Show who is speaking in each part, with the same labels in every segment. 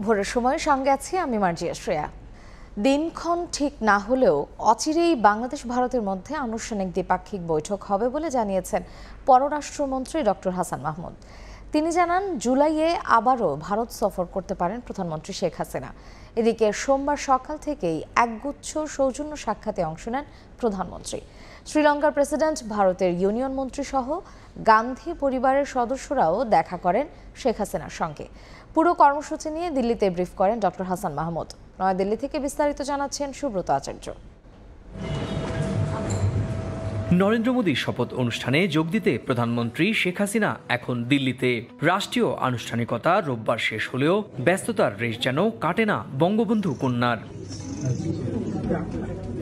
Speaker 1: ভোরের সময় সঙ্গে আছি আমি মার্জিয়া শ্রেয়া। দিনক্ষণ ঠিক না হলেও অচিরেই বাংলাদেশ ভারতের মধ্যে আনুষ্ঠানিক দ্বিপাক্ষিক বৈঠক হবে বলে জানিয়েছেন পররাষ্ট্রমন্ত্রী ডক্টর হাসান মাহমুদ। তিনি জানান, জুলাইয়ে আবারও ভারত সফর করতে পারেন প্রধানমন্ত্রী শেখ হাসিনা। এদিকে সোমবার সকাল থেকেই একগুচ্ছ সৌজন্য সাক্ষাতে অংশ নেন প্রধানমন্ত্রী। শ্রীলঙ্কার প্রেসিডেন্ট, ভারতের ইউনিয়ন মন্ত্রী সহ গান্ধী পরিবারের সদস্যরাও দেখা করেন শেখ হাসিনার সঙ্গে। পুরো কর্মসূচি নিয়ে দিল্লিতে ব্রিফ করেন ডক্টর হাসান মাহমুদ। নয়াদিল্লি থেকে বিস্তারিত জানাচ্ছেন সুব্রত আচার্য।
Speaker 2: নরেন্দ্র মোদীর শপথ অনুষ্ঠানে যোগ দিতে প্রধানমন্ত্রী শেখ হাসিনা এখন দিল্লিতে। রাষ্ট্রীয় আনুষ্ঠানিকতা রোববার শেষ হলেও ব্যস্ততার রেশ যেন কাটে না বঙ্গবন্ধু কন্যার।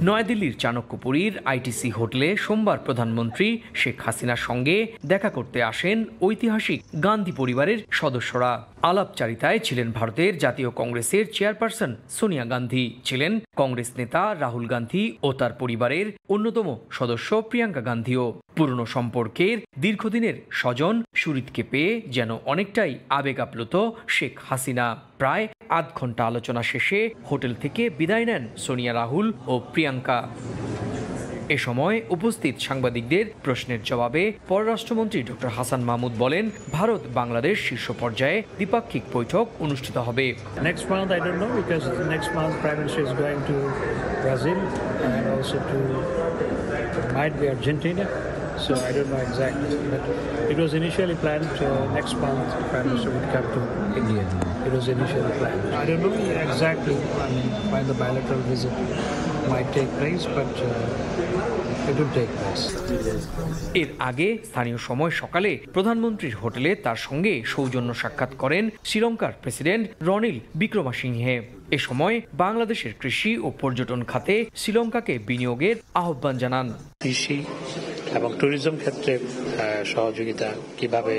Speaker 2: নয়াদিল্লির চাণক্যপুরীর আইটিসি হোটেলে সোমবার প্রধানমন্ত্রী শেখ হাসিনার সঙ্গে দেখা করতে আসেন ঐতিহাসিক গান্ধী পরিবারের সদস্যরা। আলাপচারিতায় ছিলেন ভারতের জাতীয় কংগ্রেসের চেয়ারপারসন সোনিয়া গান্ধী, ছিলেন কংগ্রেস নেতা রাহুল গান্ধী ও তার পরিবারের অন্যতম সদস্য প্রিয়াঙ্কা গান্ধীও। পুরনো সম্পর্কের দীর্ঘদিনের স্বজন সুরিতকে পেয়ে যেন অনেকটাই আবেগ আপ্লুত শেখ হাসিনা। প্রায় আধ ঘন্টা আলোচনা শেষে হোটেল থেকে বিদায় নেন সোনিয়া, রাহুল ও প্রিয়াঙ্কা। এ সময় উপস্থিত সাংবাদিকদের প্রশ্নের জবাবে পররাষ্ট্রমন্ত্রী ডক্টর হাসান মাহমুদ বলেন, ভারত বাংলাদেশ শীর্ষ পর্যায়ে দ্বিপাক্ষিক বৈঠক অনুষ্ঠিত হবে।
Speaker 3: Next month I don't know, because next month Prime Minister is going to Brazil and also to might be Argentina, so I don't know exactly, but it was initially planned next month Prime Minister would come to India. It was initially planned. I don't know exactly, I mean, when the bilateral visit might take place, but it will take place.
Speaker 2: এর আগে স্থানীয় সময় সকালে প্রধানমন্ত্রীর হোটেলে তার সঙ্গে সৌজন্য সাক্ষাৎ করেন শ্রীলঙ্কার প্রেসিডেন্ট রনিল বিক্রমাসিংহে। এ সময় বাংলাদেশের কৃষি ও পর্যটন খাতে শ্রীলঙ্কাকে বিনিয়োগের আহ্বান জানান।
Speaker 3: কৃষি এবং ট্যুরিজম ক্ষেত্রে সহযোগিতা, কিভাবে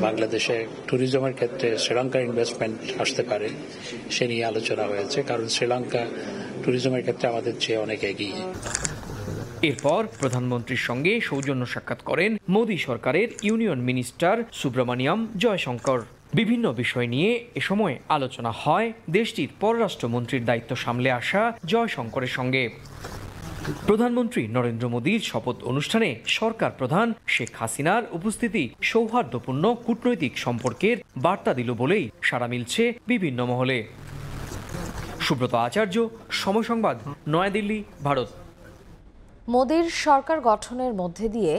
Speaker 3: বাংলাদেশে ট্যুরিজমের ক্ষেত্রে শ্রীলঙ্কার ইনভেস্টমেন্ট আসতে পারে সে নিয়ে আলোচনা হয়েছে, কারণ শ্রীলঙ্কা ট্যুরিজমের ক্ষেত্রে আমাদের চেয়ে অনেক এগিয়ে।
Speaker 2: এরপর প্রধানমন্ত্রীর সঙ্গে সৌজন্য সাক্ষাৎ করেন মোদী সরকারের ইউনিয়ন মিনিস্টার সুব্রমণিয়াম জয়শঙ্কর। বিভিন্ন বিষয় নিয়ে এ সময় আলোচনা হয় দেশটির পররাষ্ট্রমন্ত্রীর দায়িত্ব সামলে আসা জয়শঙ্করের সঙ্গে। প্রধানমন্ত্রী নরেন্দ্র মোদীর শপথ অনুষ্ঠানে সরকার প্রধান শেখ হাসিনার উপস্থিতি সৌহার্দ্যপূর্ণ কূটনৈতিক সম্পর্কের বার্তা দিল বলেই সাড়া মিলছে বিভিন্ন মহলে। সুব্রত আচার্য, সময় সংবাদ, নয়াদিল্লি, ভারত।
Speaker 1: মোদীর সরকার গঠনের মধ্যে দিয়ে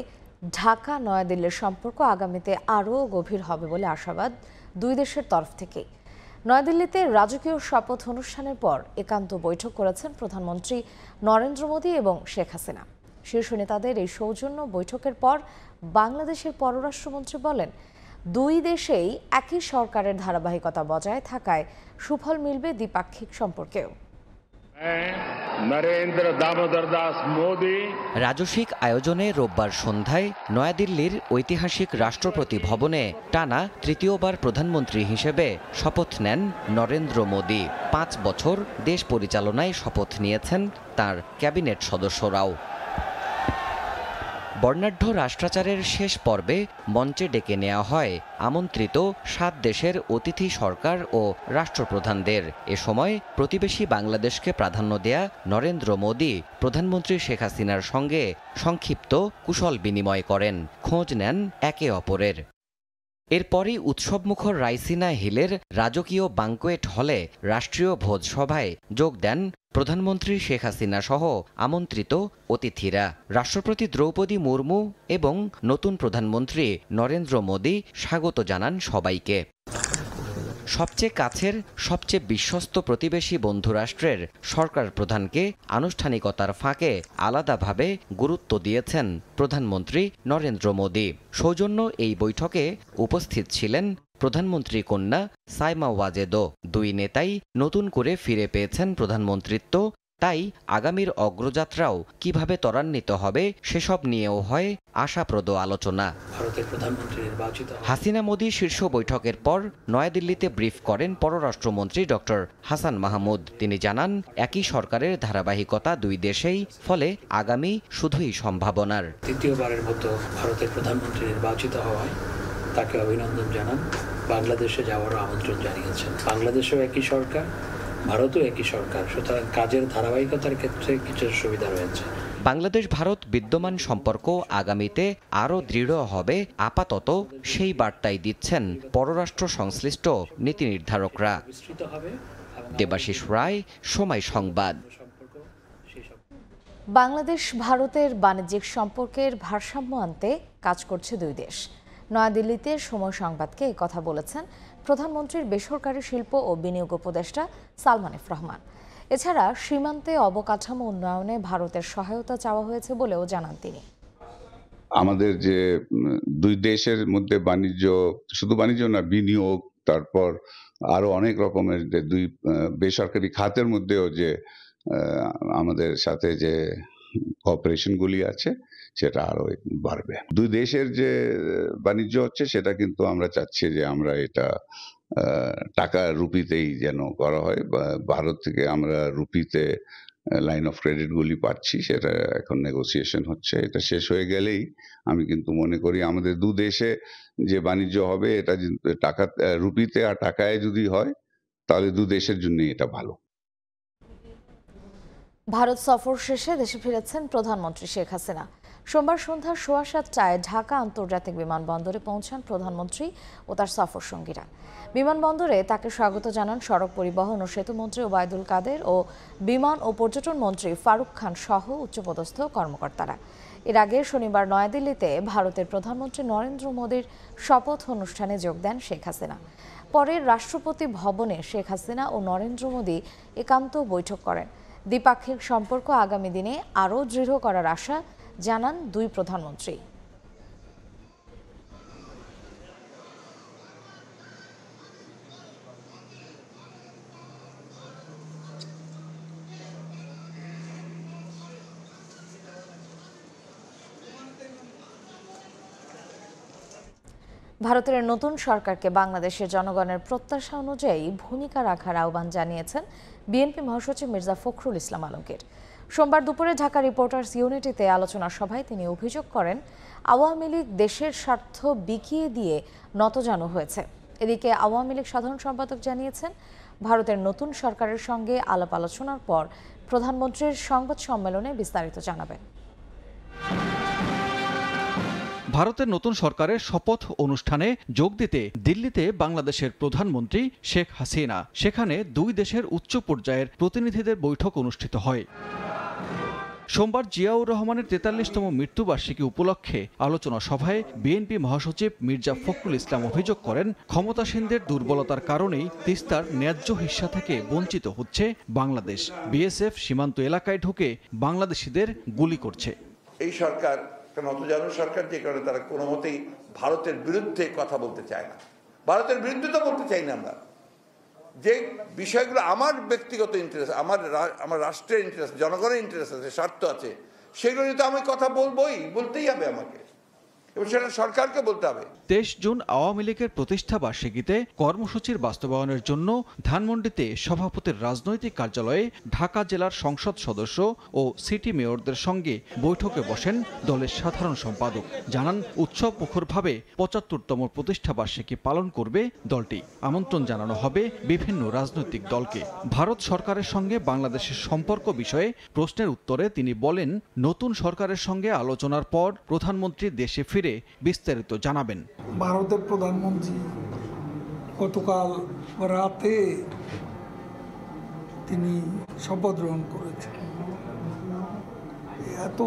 Speaker 1: ঢাকা নয়াদিল্লির সম্পর্ক আগামীতে আরও গভীর হবে বলে আশাবাদ দুই দেশের তরফ থেকেই। নয়াদিল্লিতে রাজকীয় শপথ অনুষ্ঠানের পর একান্ত বৈঠক করেছেন প্রধানমন্ত্রী নরেন্দ্র মোদী এবং শেখ হাসিনা। শীর্ষ নেতাদের এই সৌজন্য বৈঠকের পর বাংলাদেশের পররাষ্ট্রমন্ত্রী বলেন, দুই দেশেই একই সরকারের ধারাবাহিকতা বজায় থাকায় সুফল মিলবে দ্বিপাক্ষিক সম্পর্কেও।
Speaker 4: নরেন্দ্র দামোদর দাস মোদী
Speaker 5: রাজসিক আয়োজনে রোববার সন্ধ্যায় নয়াদিল্লির ঐতিহাসিক রাষ্ট্রপতি ভবনে টানা তৃতীয়বার প্রধানমন্ত্রী হিসেবে শপথ নেন নরেন্দ্র মোদী। 5 বছর দেশ পরিচালনায় শপথ নিয়েছেন তার ক্যাবিনেট সদস্যরাও। বর্ণাঢ্য রাষ্ট্রাচারের শেষ পর্বে মঞ্চে ডেকে নেওয়া হয় আমন্ত্রিত 7 দেশের অতিথি সরকার ও রাষ্ট্রপ্রধানদের। এ সময় প্রতিবেশী বাংলাদেশকে প্রাধান্য দেয়া নরেন্দ্র মোদী প্রধানমন্ত্রী শেখ হাসিনার সঙ্গে সংক্ষিপ্ত কুশল বিনিময় করেন, খোঁজ নেন একে অপরের। এরপরই উৎসবমুখর রাইসিনা হিলের রাজকীয় বাংকোয়েট হলে রাষ্ট্রীয় ভোজসভায় যোগ দেন প্রধানমন্ত্রী শেখ হাসিনা সহ আমন্ত্রিত অতিথিরা। রাষ্ট্রপতি দ্রৌপদী মুর্মু এবং নতুন প্রধানমন্ত্রী নরেন্দ্র মোদী স্বাগত জানান সবাইকে। সবচেয়ে কাছের, সবচেয়ে বিশ্বস্ত প্রতিবেশী বন্ধুরাষ্ট্রের সরকার প্রধানকে আনুষ্ঠানিকতার ফাঁকে আলাদাভাবে গুরুত্ব দিয়েছেন প্রধানমন্ত্রী নরেন্দ্র মোদী। সৌজন্য এই বৈঠকে উপস্থিত ছিলেন প্রধানমন্ত্রী কন্যা সাইমা ওয়াজেদও। দুই নেতাই নতুন করে ফিরে পেয়েছেন প্রধানমন্ত্রিত্ব, তাই আগামীর অগ্রযাত্রাও কিভাবে ত্বরান্বিত হবে সেসব নিয়েও হয় আশাপ্রদ আলোচনা। হাসিনা মোদী শীর্ষ বৈঠকের পর নয়াদিল্লিতে ব্রিফ করেন পররাষ্ট্রমন্ত্রী ডক্টর হাসান মাহমুদ। তিনি জানান, একই সরকারের ধারাবাহিকতা দুই দেশেই, ফলে আগামী শুধুই সম্ভাবনার।
Speaker 3: তৃতীয়বারের মতো ভারতের প্রধানমন্ত্রী নির্বাচিত হওয়ায় তাকে অভিনন্দন জানান
Speaker 6: বাংলাদেশে যাওয়ারও আমন্ত্রণ জানিয়েছেন। বাংলাদেশেও একই সরকার, ভারতেও একই সরকার, সুতরাং কাজের ধারাবাহিকতার ক্ষেত্রে কিছু সুবিধা রয়েছে।
Speaker 5: বাংলাদেশ ভারত বিদ্যমান সম্পর্ক আগামীতে আরও দৃঢ় হবে, আপাতত সেই বার্তাই দিচ্ছেন পররাষ্ট্র সংশ্লিষ্ট নীতি নির্ধারকরা। দেবাশিস রায়, সময় সংবাদ।
Speaker 1: বাংলাদেশ ভারতের বাণিজ্যিক সম্পর্কের ভারসাম্য আনতে কাজ করছে দুই দেশ। নয়াদিল্লিতে সময় সংবাদকে এই কথা বলেছেন প্রধানমন্ত্রীর বেসরকারি শিল্প ও বিনিয়োগ উপদেষ্টা সালমান এফ রহমান। এছাড়া সীমান্তে অবকাঠামো উন্নয়নে ভারতের সহায়তা চাওয়া হয়েছে বলেও জানান তিনি।
Speaker 7: আমাদের যে দুই দেশের মধ্যে বাণিজ্য, শুধু বাণিজ্য না, বিনিয়োগ, তারপর আরো অনেক রকমের যে দুই বেসরকারি খাতের মধ্যেও যে আমাদের সাথে যে কোঅপারেশন গুলি আছে সেটা আরো বাড়বে। দুই দেশের যে বাণিজ্য হচ্ছে সেটা কিন্তু আমরা চাচ্ছি যে আমরা এটা টাকা রুপিতেই যেন করা হয়। ভারত থেকে আমরা রুপিতে লাইন অফ ক্রেডিট গুলি পাচ্ছি, সেটা এখন নেগোসিয়েশন হচ্ছে। এটা শেষ হয়ে গেলেই আমি কিন্তু মনে করি আমাদের দু দেশে যে বাণিজ্য হবে এটা টাকা রুপিতে আর টাকায় যদি হয় তাহলে দু দেশের জন্যই এটা ভালো।
Speaker 1: ভারত সফর শেষে দেশে ফিরেছেন প্রধানমন্ত্রী শেখ হাসিনা। সোমবার সন্ধ্যা 7:15টায় ঢাকা আন্তর্জাতিক বিমানবন্দরে পৌঁছান প্রধানমন্ত্রী ও তার সফর সঙ্গীরা। বিমানবন্দরে তাকে স্বাগত জানান সড়ক পরিবহন ও সেতুমন্ত্রী ওবায়দুল কাদের ও বিমান ও পর্যটন মন্ত্রী ফারুক খান সহ উচ্চপদস্থ কর্মকর্তারা। এর আগে শনিবার নয়াদিল্লিতে ভারতের প্রধানমন্ত্রী নরেন্দ্র মোদীর শপথ অনুষ্ঠানে যোগ দেন শেখ হাসিনা। পরে রাষ্ট্রপতি ভবনে শেখ হাসিনা ও নরেন্দ্র মোদী একান্ত বৈঠক করেন। দ্বিপাক্ষিক সম্পর্ক আগামী দিনে আরও দৃঢ় করার আশা জানান দুই প্রধানমন্ত্রী। ভারতের নতুন সরকারকে বাংলাদেশের জনগণের প্রত্যাশা অনুযায়ী ভূমিকা রাখার আহ্বান জানিয়েছেন বিএনপি মহাসচিব মির্জা ফখরুল ইসলাম আলমগীর। সোমবার দুপুরে ঢাকা রিপোর্টার্স ইউনিটিতে আলোচনা সভায় তিনি অভিযোগ করেন, আওয়ামী লীগ দেশের স্বার্থ বিকিয়ে দিয়ে নতজানু হয়েছে। এদিকে আওয়ামী লীগ সাধারণ সম্পাদক জানিয়েছেন, ভারতের নতুন সরকারের সঙ্গে আলাপ আলোচনার পর প্রধানমন্ত্রীর সংবাদ সম্মেলনে বিস্তারিত জানাবেন।
Speaker 8: ভারতের নতুন সরকারের শপথ অনুষ্ঠানে যোগ দিতে দিল্লিতে বাংলাদেশের প্রধানমন্ত্রী শেখ হাসিনা। সেখানে দুই দেশের উচ্চ পর্যায়ের প্রতিনিধিদের বৈঠক অনুষ্ঠিত হয়। সোমবার জিয়াউর রহমানের 43তম মৃত্যুবার্ষিকী উপলক্ষে আলোচনা সভায় বিএনপি মহাসচিব মির্জা ফখরুল ইসলাম অভিযোগ করেন, ক্ষমতাসীনদের দুর্বলতার কারণেই তিস্তার ন্যায্য হিস্সা থেকে বঞ্চিত হচ্ছে বাংলাদেশ। বিএসএফ সীমান্ত এলাকায় ঢুকে বাংলাদেশিদের গুলি করছে।
Speaker 9: এই সরকার নতজানু সরকার, যে কারণে তারা কোনো মতেই ভারতের বিরুদ্ধে কথা বলতে চায় না। ভারতের বিরুদ্ধে তো বলতে চাই না আমরা, যে বিষয়গুলো আমার ব্যক্তিগত ইন্টারেস্ট, আমার রাষ্ট্রের ইন্টারেস্ট, জনগণের ইন্টারেস্ট আছে, স্বার্থ আছে, সেগুলো নিয়ে তো আমি কথা বলতেই হবে আমাকে, এবং সেটা সরকারকে বলতে হবে।
Speaker 8: 23 জুন আওয়ামী লীগের প্রতিষ্ঠা বার্ষিকীতে কর্মসূচির বাস্তবায়নের জন্য ধানমন্ডিতে সভাপতির রাজনৈতিক কার্যালয়ে ঢাকা জেলার সংসদ সদস্য ও সিটি মেয়রদের সঙ্গে বৈঠকে বসেন দলের সাধারণ সম্পাদক। জানান, উৎসব মুখরভাবে 75তম প্রতিষ্ঠা বার্ষিকী পালন করবে দলটি। আমন্ত্রণ জানানো হবে বিভিন্ন রাজনৈতিক দলকে। ভারত সরকারের সঙ্গে বাংলাদেশের সম্পর্ক বিষয়ে প্রশ্নের উত্তরে তিনি বলেন, নতুন সরকারের সঙ্গে আলোচনার পর প্রধানমন্ত্রী দেশে ফিরে বিস্তারিত জানাবেন।
Speaker 10: ভারতের প্রধানমন্ত্রী গতকাল রাতে তিনি শপথ গ্রহণ করেছেন। এত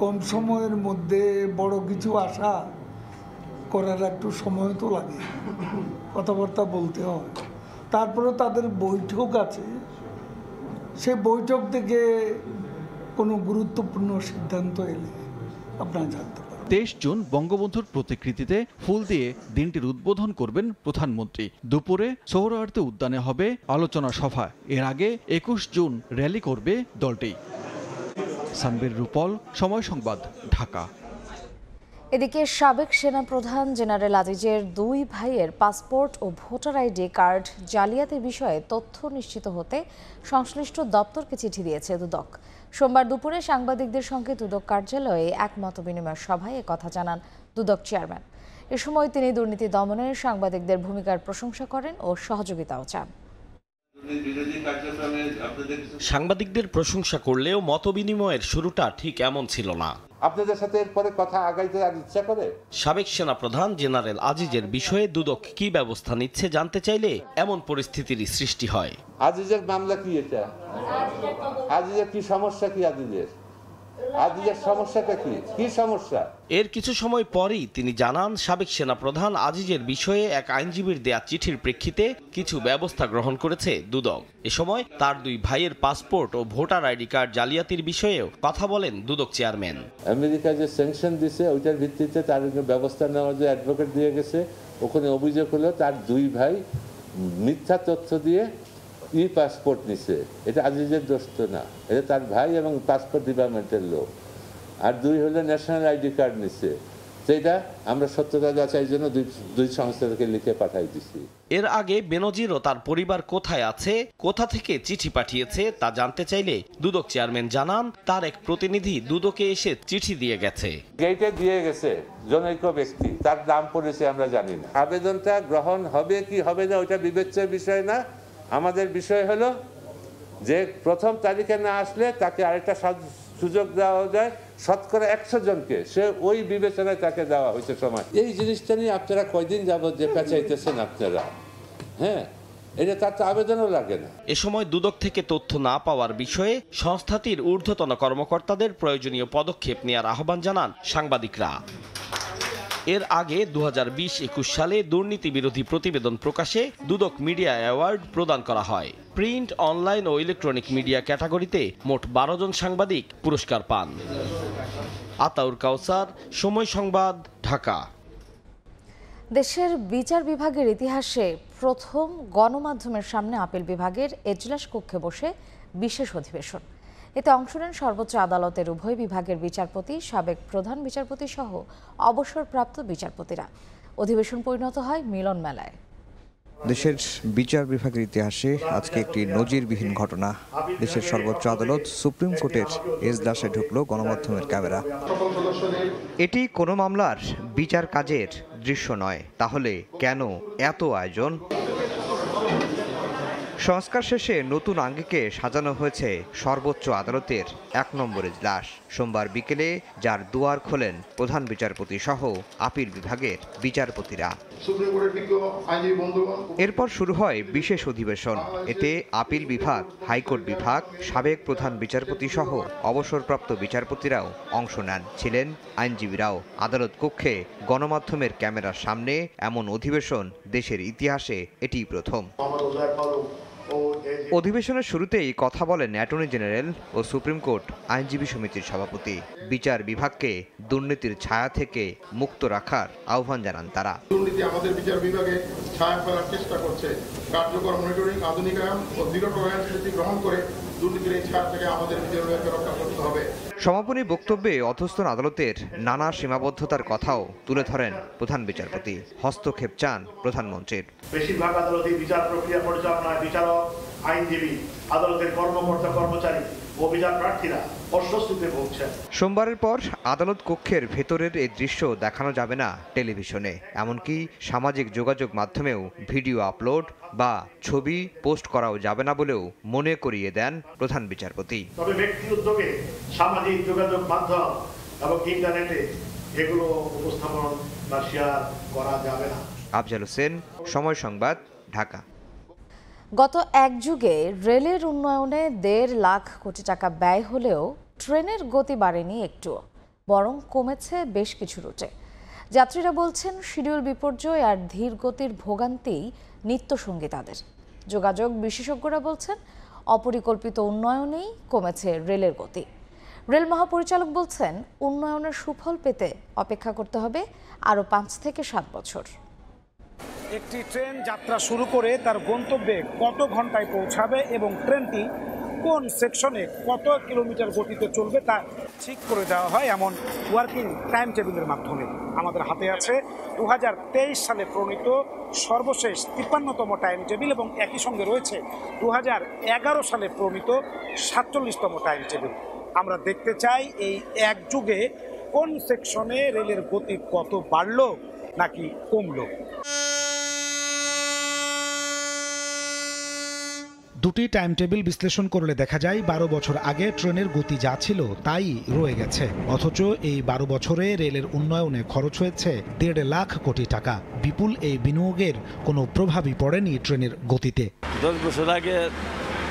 Speaker 10: কম সময়ের মধ্যে বড় কিছু আশা করার একটু সময় তো লাগে, কথাবার্তা বলতে হয়। তারপরে তাদের বৈঠক আছে, সে বৈঠক থেকে কোনো গুরুত্বপূর্ণ সিদ্ধান্ত এলে আপনারা জানতে পারেন।
Speaker 8: 23 জুন বঙ্গবন্ধুর প্রতিকৃতিতে ফুল দিয়ে দিনটির উদ্বোধন করবেন প্রধানমন্ত্রী। দুপুরে সোহরাওয়ার্দী উদ্যানে হবে আলোচনা সভা। এর আগে 21 জুন র্যালি করবে দলটি। সানবীর রূপল, সময় সংবাদ, ঢাকা।
Speaker 1: এদিকে সাবেক সেনাপ্রধান জেনারেল আজিজের দুই ভাইয়ের পাসপোর্ট ও ভোটার আইডি কার্ড জালিয়াতির বিষয়ে তথ্য নিশ্চিত হতে সংশ্লিষ্ট দপ্তরকে চিঠি দিয়েছে দুদক। সোমবার দুপুরে সাংবাদিকদের সঙ্গে দুদক কার্যালয়ে এক মতবিনিময় সভায় একথা জানান দুদক চেয়ারম্যান। এ সময় তিনি দুর্নীতি দমনে সাংবাদিকদের ভূমিকার প্রশংসা করেন ও সহযোগিতাও চান।
Speaker 11: সাংবাদিকদের প্রশংসা করলেও মতবিনিময়ের শুরুটা ঠিক এমন ছিল না।
Speaker 12: আপনাদের সাথে এরপরে কথা আগাইতে আর ইচ্ছা করে।
Speaker 11: সাবেক সেনাপ্রধান জেনারেল আজিজের বিষয়ে দুদক কি ব্যবস্থা নিচ্ছে জানতে চাইলে এমন পরিস্থিতির সৃষ্টি হয়।
Speaker 12: আজিজের মামলা কি এটা? আজিজের কি সমস্যা? কি আজিজের সমস্যাটা কি সমস্যা?
Speaker 11: এর কিছু সময় পরেই তিনি জানান, সাবেক সেনাপ্রধান আজিজের বিষয়ে এক আইনজীবীর দেয়া চিঠির প্রেক্ষিতে কিছু ব্যবস্থা গ্রহণ করেছে দুদক। এ সময় তার 2 ভাইয়ের পাসপোর্ট ও ভোটার আইডি কার্ড জালিয়াতির বিষয়েও কথা বলেন দুদক চেয়ারম্যান।
Speaker 12: আমেরিকা যে স্যাংশন দিছে ওইটার ভিত্তিতে তার ব্যবস্থা নেওয়ার যে অ্যাডভোকেট দিয়ে গেছে, ওখানে অভিযোগ হলো তার 2 ভাই মিথ্যা তথ্য দিয়ে পাসপোর্ট নিছে। এটা আজিজের দোষ তো না, এটা তার ভাই এবং পাসপোর্ট ডিপার্টমেন্টের লোক। আর 2 হলো ন্যাশনাল আইডি কার্ড নিছে। সেটা আমরা সত্যতা যাচাইয়ের জন্য দুই সংস্থাকে লিখে পাঠাই দিছি।
Speaker 11: এর আগে বেনজির ও তার পরিবার কোথায় আছে, কোথা থেকে চিঠি পাঠিয়েছে তা জানতে চাইলে দুদক চেয়ারম্যান জানান, তার এক প্রতিনিধি দুদকে এসে চিঠি দিয়ে গেছে।
Speaker 12: গেটে দিয়ে গেছে জনৈক ব্যক্তি, তার নাম পড়েছে আমরা জানি না। আবেদনটা গ্রহণ হবে কি হবে না ওইটা বিবেচ্যের বিষয় না। আমাদের বিষয় হলো যে প্রথম তারিখে না আসলে তাকে আরেকটা সুযোগ দেওয়া যায়, শতকরা 100 জনকে সে ওই বিবেচনায় তাকে দেওয়া হয়েছে সময়। এই জিনিসটা নিয়ে আপনারা কয়দিন যাবত যে পেঁচাইতেছেন আপনারা, হ্যাঁ, এটা তার তো আবেদনও লাগে না।
Speaker 11: এ সময় দুদক থেকে তথ্য না পাওয়ার বিষয়ে সংস্থাটির ঊর্ধ্বতন কর্মকর্তাদের প্রয়োজনীয় পদক্ষেপ নেওয়ার আহ্বান জানান সাংবাদিকরা। এর আগে 2020-21 সালে দুর্নীতি বিরোধী প্রতিবেদন প্রকাশে দুদক মিডিয়া অ্যাওয়ার্ড প্রদান করা হয়। প্রিন্ট, অনলাইন ও ইলেকট্রনিক মিডিয়া ক্যাটাগরিতে মোট 12 জন সাংবাদিক পুরস্কার পান। আতাউর কাউসার, সময় সংবাদ, ঢাকা।
Speaker 1: দেশের বিচার বিভাগের ইতিহাসে প্রথম গণমাধ্যমের সামনে আপিল বিভাগের এজলাস কক্ষে বসে বিশেষ অধিবেশন। এতে অংশ নেন সর্বোচ্চ আদালতের উভয় বিভাগের বিচারপতি, সাবেক প্রধান বিচারপতি সহ অবসরপ্রাপ্ত বিচারপতিরা। অধিবেশন পরিণত হয় মিলন মেলায়।
Speaker 13: দেশের বিচার বিভাগের ইতিহাসে আজকে একটি নজিরবিহীন ঘটনা। দেশের সর্বোচ্চ আদালত সুপ্রিম কোর্টের এজলাসে ঢুকল গণমাধ্যমের ক্যামেরা। এটি কোনো মামলার বিচার কাজের দৃশ্য নয়, তাহলে কেন এত আয়োজন? সংস্কার শেষে নতুন আঙ্গিকে সাজানো হয়েছে সর্বোচ্চ আদালতের 1 নম্বর এজলাস। সোমবার বিকেলে যার দুয়ার খোলেন প্রধান বিচারপতি সহ আপিল বিভাগের বিচারপতিরা। এরপর শুরু হয় বিশেষ অধিবেশন। এতে আপিল বিভাগ, হাইকোর্ট বিভাগ, সাবেক প্রধান বিচারপতি সহ অবসরপ্রাপ্ত বিচারপতিরাও অংশ নেন। ছিলেন আইনজীবীরাও। আদালত কক্ষে গণমাধ্যমের ক্যামেরার সামনে এমন অধিবেশন দেশের ইতিহাসে এটিই প্রথম। অধিবেশনের শুরুতেই কথা বলেন অ্যাটর্নি জেনারেল ও সুপ্রিম কোর্ট আইনজীবী সমিতির সভাপতি। বিচার বিভাগকে দুর্নীতির ছায়া থেকে মুক্ত রাখার আহ্বান জানান তারা।
Speaker 14: দুর্নীতি আমাদের বিচার বিভাগে ছায়া ফেলার চেষ্টা করছে। কার্যকর মনিটরিং, আধুনিকায়ন ও দৃঢ় টলারেন্স নীতি গ্রহণ করে দুর্নীতির এই ছায়া থেকে আমাদের বিচার বিভাগকে রক্ষা করতে হবে।
Speaker 13: সমাপনী বক্তব্যে অধস্তন আদালতের নানা সীমাবদ্ধতার কথাও তুলে ধরেন প্রধান বিচারপতি। হস্তক্ষেপ চান প্রধানমন্ত্রীর।
Speaker 15: বেশিরভাগ আদালতে বিচার প্রক্রিয়া পরিচালনায় বিচারক, আইনজীবী, আদালতের কর্মকর্তা কর্মচারী ও বিচার প্রার্থীরা অস্বস্তিতে ভুগছেন।
Speaker 13: সোমবারের পর আদালত কক্ষের ভেতরের এই দৃশ্য দেখানো যাবে না টেলিভিশনে, এমনকি সামাজিক যোগাযোগ মাধ্যমেও ভিডিও আপলোড বা ছবি পোস্ট করাও যাবে না বলেও মনে করিয়ে দেন প্রধান বিচারপতি।
Speaker 15: তবে ব্যক্তি উদ্যোগে সামাজিক যোগাযোগ মাধ্যম এবং ইন্টারনেটে এগুলো উপস্থাপন বা শেয়ার করা যাবে না।
Speaker 13: আফজাল হোসেন, সময় সংবাদ, ঢাকা।
Speaker 1: গত এক যুগে রেলের উন্নয়নে 1.5 লাখ কোটি টাকা ব্যয় হলেও ট্রেনের গতি বাড়েনি একটুও, বরং কমেছে বেশ কিছু রুটে। যাত্রীরা বলছেন শিডিউল বিপর্যয় আর ধীর গতির ভোগান্তিই নিত্যসঙ্গী তাদের। যোগাযোগ বিশেষজ্ঞরা বলছেন অপরিকল্পিত উন্নয়নেই কমেছে রেলের গতি। রেল মহাপরিচালক বলছেন উন্নয়নের সুফল পেতে অপেক্ষা করতে হবে আরও 5 থেকে 7 বছর।
Speaker 16: একটি ট্রেন যাত্রা শুরু করে তার গন্তব্যে কত ঘন্টায় পৌঁছাবে এবং ট্রেনটি কোন সেকশনে কত কিলোমিটার গতিতে চলবে তা ঠিক করে দেওয়া হয় এমন ওয়ার্কিং টাইম টেবিলের মাধ্যমে। আমাদের হাতে আছে 2023 সালে প্রণীত সর্বশেষ 53তম টাইম টেবিল এবং একই সঙ্গে রয়েছে 2011 সালে প্রণীত 47তম টাইম টেবিল। আমরা দেখতে চাই এই এক যুগে কোন সেকশনে রেলের গতি কত বাড়লো নাকি কমলো। দুটি টাইম টেবিল বিশ্লেষণ করলে দেখা যায় 12 বছর আগে ট্রেনের গতি যা ছিল তাই রয়ে গেছে, অথচ এই 12 বছরে রেলের উন্নয়নে খরচ হয়েছে 1.5 লাখ কোটি টাকা। বিপুল এই বিনিয়োগের কোনো প্রভাবই পড়েনি ট্রেনের গতিতে।
Speaker 17: 10 বছর আগে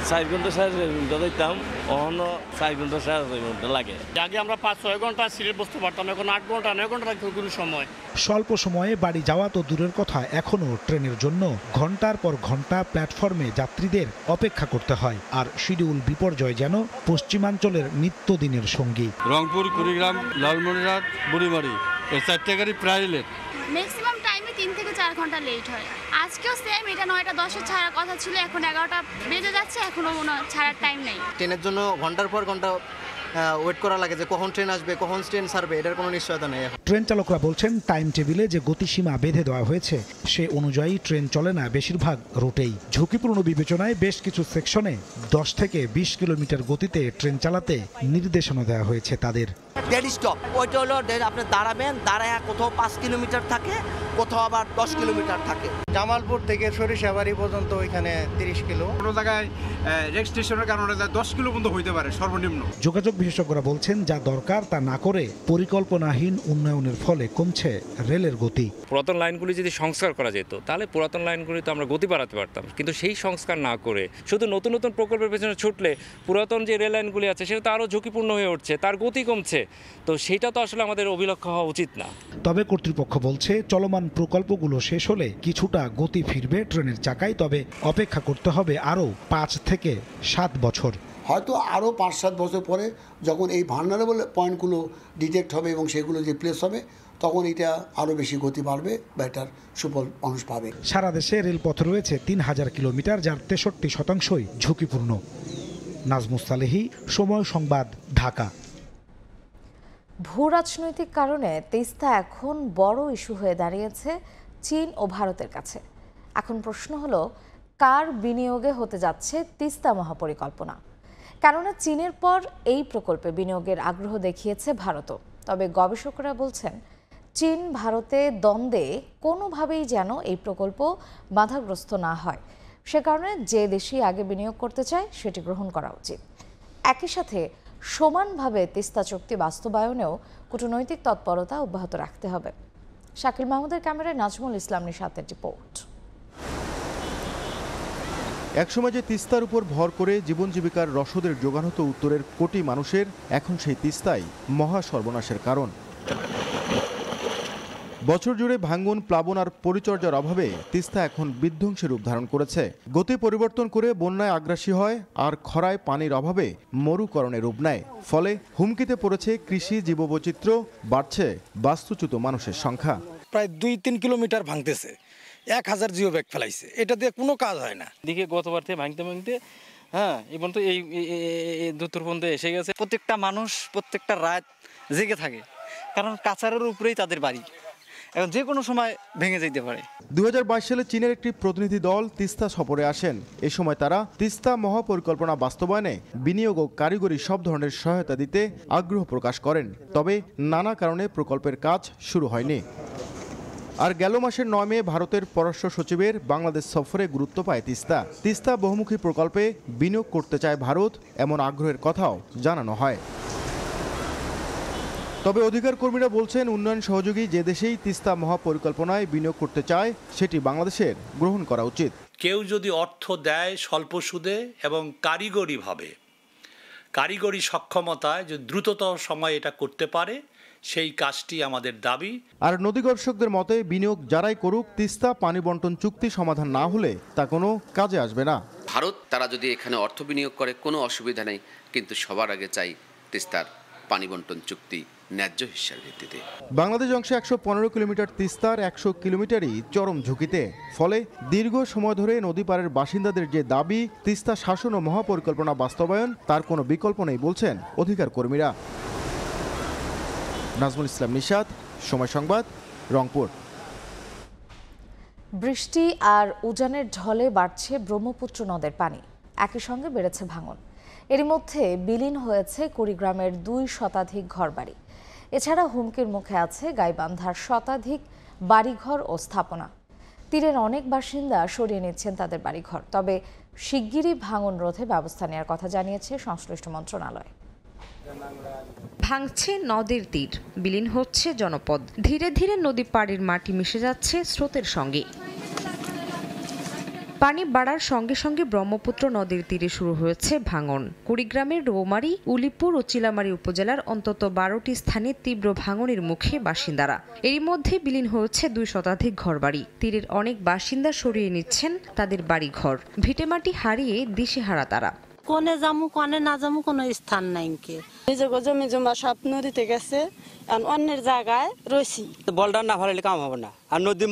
Speaker 17: 4 ঘন্টা 4.5 ঘন্টা দিতাম, অন্য 4 ঘন্টা 4.5 ঘন্টা লাগে। আগে আমরা 5-6 ঘন্টা সিরিয়াল বসতে পারতাম, এখন 8 ঘন্টা 9 ঘন্টা রাখতে কোনো সময়।
Speaker 16: স্বল্প সময়ে বাড়ি যাওয়া তো দূরের কথা, এখনও ট্রেনের জন্য ঘন্টার পর ঘন্টা প্ল্যাটফর্মে যাত্রীদের অপেক্ষা করতে হয়। আর শিডিউল বিপর্যয় যেন পশ্চিমাঞ্চলের নিত্যদিনের সঙ্গী।
Speaker 18: রংপুর, কুড়িগ্রাম, লালমনিরহাট, বুড়িমারি এই 4টে গাড়ি প্রায় লেট।
Speaker 19: ম্যাক্সিমাম টাইমে 3 থেকে 4 ঘন্টা লেট হয়। আজকেও সেম, এটা 9টা 10-এ ছাড়ার কথা ছিল, এখন 11টা বেজে যাচ্ছে, এখনো মনে হয় ছাড়ার টাইম নেই।
Speaker 20: ট্রেনের জন্য ঘন্টার পর ঘন্টা ওয়েট করা লাগে যে কখন ট্রেন আসবে, কখন ট্রেন ছাড়বে, এটার কোনো নিশ্চয়তা নেই।
Speaker 16: ট্রেন চালকরা বলছেন টাইম টেবিলে যে গতিসীমা বেঁধে দেওয়া হয়েছে সে অনুযায়ী ট্রেন চলে না বেশিরভাগ রুটেই। ঝুঁকিপূর্ণ বিবেচনায় বেশ কিছু সেকশনে 10 থেকে 20 কিলোমিটার গতিতে ট্রেন চালাতে নির্দেশনা দেওয়া হয়েছে তাদের।
Speaker 21: ডেড স্টপ ওইটা হলো আপনি দাঁড়াবেন, দাঁড়ায় কোথাও 5 কিলোমিটার থাকে, কোথাও আবার 10 কিলোমিটার থাকে।
Speaker 22: জামালপুর থেকে সরিষাবাড়ি পর্যন্ত ওইখানে 30 কিলো, কোনো জায়গায় রেজিস্ট্রেশনের কারণে 10 কিলো পর্যন্ত হইতে পারে সর্বনিম্ন।
Speaker 16: যোগাযোগ বিশেষজ্ঞরা বলছেন যা দরকার তা না করে পরিকল্পনাহীন উন্নয়নের ফলে কমছে রেলের গতি।
Speaker 23: পুরাতন লাইনগুলি যদি সংস্কার করা যেত তাহলে পুরাতন লাইনগুলি তো আমরা গতি বাড়াতে পারতাম, কিন্তু সেই সংস্কার না করে শুধু নতুন নতুন প্রকল্পের পেছনে ছুটলে পুরাতন যে রেল লাইনগুলি আছে সেটা তো আরও ঝুঁকিপূর্ণ হয়ে উঠছে, তার গতি কমছে। তো সেটা তো আসলে আমাদের অভিলক্ষ্য হওয়া উচিত না।
Speaker 16: তবে কর্তৃপক্ষ বলছে চলমান প্রকল্পগুলো শেষ হলে কিছুটা গতি ফিরবে ট্রেনের চাকায়, তবে অপেক্ষা করতে হবে আরও 5 থেকে 7 বছর।
Speaker 24: হয়তো আরও 5-7 বছর পরে যখন এই ভালনারেবল পয়েন্টগুলো ডিটেক্ট হবে এবং সেগুলো রিপ্লেস হবে, তখন এটা আরও বেশি গতি বাড়বে বা এটার সুফল মানুষ পাবে।
Speaker 16: সারা দেশে রেলপথ রয়েছে 3000 কিলোমিটার, যার 63% ঝুঁকিপূর্ণ। নাজমুস সালেহী, সময় সংবাদ, ঢাকা।
Speaker 1: ভূ রাজনৈতিক কারণে তিস্তা এখন বড় ইস্যু হয়ে দাঁড়িয়েছে চীন ও ভারতের কাছে। এখন প্রশ্ন হলো কার বিনিয়োগে হতে যাচ্ছে তিস্তা মহাপরিকল্পনা। কেননা চীনের পর এই প্রকল্পে বিনিয়োগের আগ্রহ দেখিয়েছে ভারতও। তবে গবেষকরা বলছেন চীন ভারতে দ্বন্দ্বে কোনোভাবেই যেন এই প্রকল্প বাধাগ্রস্ত না হয়, সে কারণে যে দেশই আগে বিনিয়োগ করতে চায় সেটি গ্রহণ করা উচিত। একই সাথে সমানভাবে তিস্তা চুক্তি বাস্তবায়নেও কূটনৈতিক তৎপরতা অব্যাহত রাখতে হবে। শাকিল মাহমুদের ক্যামেরায় নাজমুল ইসলাম নিশাতের রিপোর্ট।
Speaker 8: একসময় যে তিস্তার উপর ভর করে জীবন জীবিকার রসদের যোগান হতো উত্তরের কোটি মানুষের, এখন সেই তিস্তাই মহা সর্বনাশের কারণ। বছর জুড়ে ভাঙ্গন, প্লাবন আর পরিচর্যার অভাবে তিস্তা এখন বিধ্বংসী রূপ ধারণ করেছে। গতি পরিবর্তন করে বন্যায় আগ্রাসী হয় আর খরায় পানির অভাবে মরুকরণে রূপ নেয়। ফলে হুমকিতে পড়েছে কৃষি, জীববৈচিত্র্য, বাড়ছে বাস্তুচ্যুত মানুষের সংখ্যা।
Speaker 25: প্রায় 2-3 কিলোমিটার ভাঙতেছে, 1000 জিও ব্যাগ ফেলাইছে, এটা দিয়ে কোনো কাজ হয় না।
Speaker 17: দিকে গতবার থেকে ভাঙতে ভাঙতে এবং তো এই দূর পর্যন্ত এসে গেছে।
Speaker 22: প্রত্যেকটা মানুষ প্রত্যেকটা রাত জেগে থাকে, কারণ কাছারের উপরেই তাদের বাড়ি, এখন যে কোনো সময় ভেঙে যেতে পারে।
Speaker 8: 2022 সালে চীনের একটি প্রতিনিধি দল তিস্তা সফরে আসেন। এ সময় তারা তিস্তা মহাপরিকল্পনা বাস্তবায়নে বিনিয়োগ ও কারিগরি সব ধরনের সহায়তা দিতে আগ্রহ প্রকাশ করেন। তবে নানা কারণে প্রকল্পের কাজ শুরু হয়নি। আর গেল মাসের 9 মে ভারতের পররাষ্ট্র সচিবের বাংলাদেশ সফরে গুরুত্ব পায় তিস্তা। তিস্তা বহুমুখী প্রকল্পে বিনিয়োগ করতে চায় ভারত, এমন আগ্রহের কথাও জানানো হয়। তবে অধিকার কর্মীরা বলছেন উন্নয়ন সহযোগী যে দেশেই তিস্তা মহাপরিকল্পনায় বিনিয়োগ করতে চায় সেটি বাংলাদেশের গ্রহণ করা উচিত।
Speaker 26: কেউ যদি অর্থ দেয় স্বল্প সুদে এবং কারিগরি সক্ষমতায় যদি দ্রুততর সময় এটা করতে পারে, সেই কাজটি আমাদের দাবি।
Speaker 8: আর নদী গবেষকদের মতে বিনিয়োগ যারাই করুক, তিস্তা পানি বন্টন চুক্তি সমাধান না হলে তা কোনো কাজে আসবে না।
Speaker 27: ভারত তারা যদি এখানে অর্থ বিনিয়োগ করে কোনো অসুবিধা নেই, কিন্তু সবার আগে চাই তিস্তার পানি বন্টন চুক্তি ন্যায্য হিসার ভিত্তিতে।
Speaker 8: বাংলাদেশ অংশে 115 কিলোমিটার তিস্তার 100 কিলোমিটারই চরম ঝুঁকিতে। ফলে দীর্ঘ সময় ধরে নদী পাড়ের বাসিন্দাদের যে দাবি তিস্তা শাসন ও মহাপরিকল্পনা বাস্তবায়ন, তার কোনো বিকল্প নেই বলছেন অধিকার কর্মীরা। নাজমুল ইসলাম নিশাত, সময় সংবাদ, রংপুর।
Speaker 1: বৃষ্টি আর উজানের ঢলে বাড়ছে ব্রহ্মপুত্র নদের পানি, একই সঙ্গে বেড়েছে ভাঙন। এর মধ্যে বিলীন হয়েছে কুড়িগ্রামের 2 শতাধিক ঘরবাড়ি। এছাড়া হুমকির মুখে আছে গাইবান্ধার শতাধিক বাড়িঘর ও স্থাপনা। তীরের অনেক বাসিন্দা সরিয়ে নিচ্ছেন তাদের বাড়িঘর, তবে শিগগিরই ভাঙন রোধে ব্যবস্থা নেওয়ার কথা জানিয়েছে সংশ্লিষ্ট মন্ত্রণালয়।
Speaker 2: ভাঙছে নদীর তীর, বিলীন হচ্ছে জনপদ। ধীরে ধীরে নদী পাড়ের মাটি মিশে যাচ্ছে স্রোতের সঙ্গে। পানি বাড়ার সঙ্গে সঙ্গে ব্রহ্মপুত্র নদীর তীরে শুরু হয়েছে ভাঙন। কুড়িগ্রামের রৌমারী, উলিপুর ও চিলামারী উপজেলার অন্তত ১২টি স্থানে তীব্র ভাঙনের মুখে বাসিন্দারা। এরই মধ্যে বিলীন হয়েছে ২ শতাধিক ঘরবাড়ি। তীরের অনেক বাসিন্দা সরিয়ে নিচ্ছেন তাদের বাড়িঘর। ভিটেমাটি হারিয়ে দিশেহারা তারা।
Speaker 3: কোনে যামু কোনে না যামু কোনো স্থান নাই। নিজের জমি জমা সব নদীতে গেছে, অন্যের জায়গায় রয়েছি।
Speaker 22: বলটা না ভালো কাম হবে না, আর নদী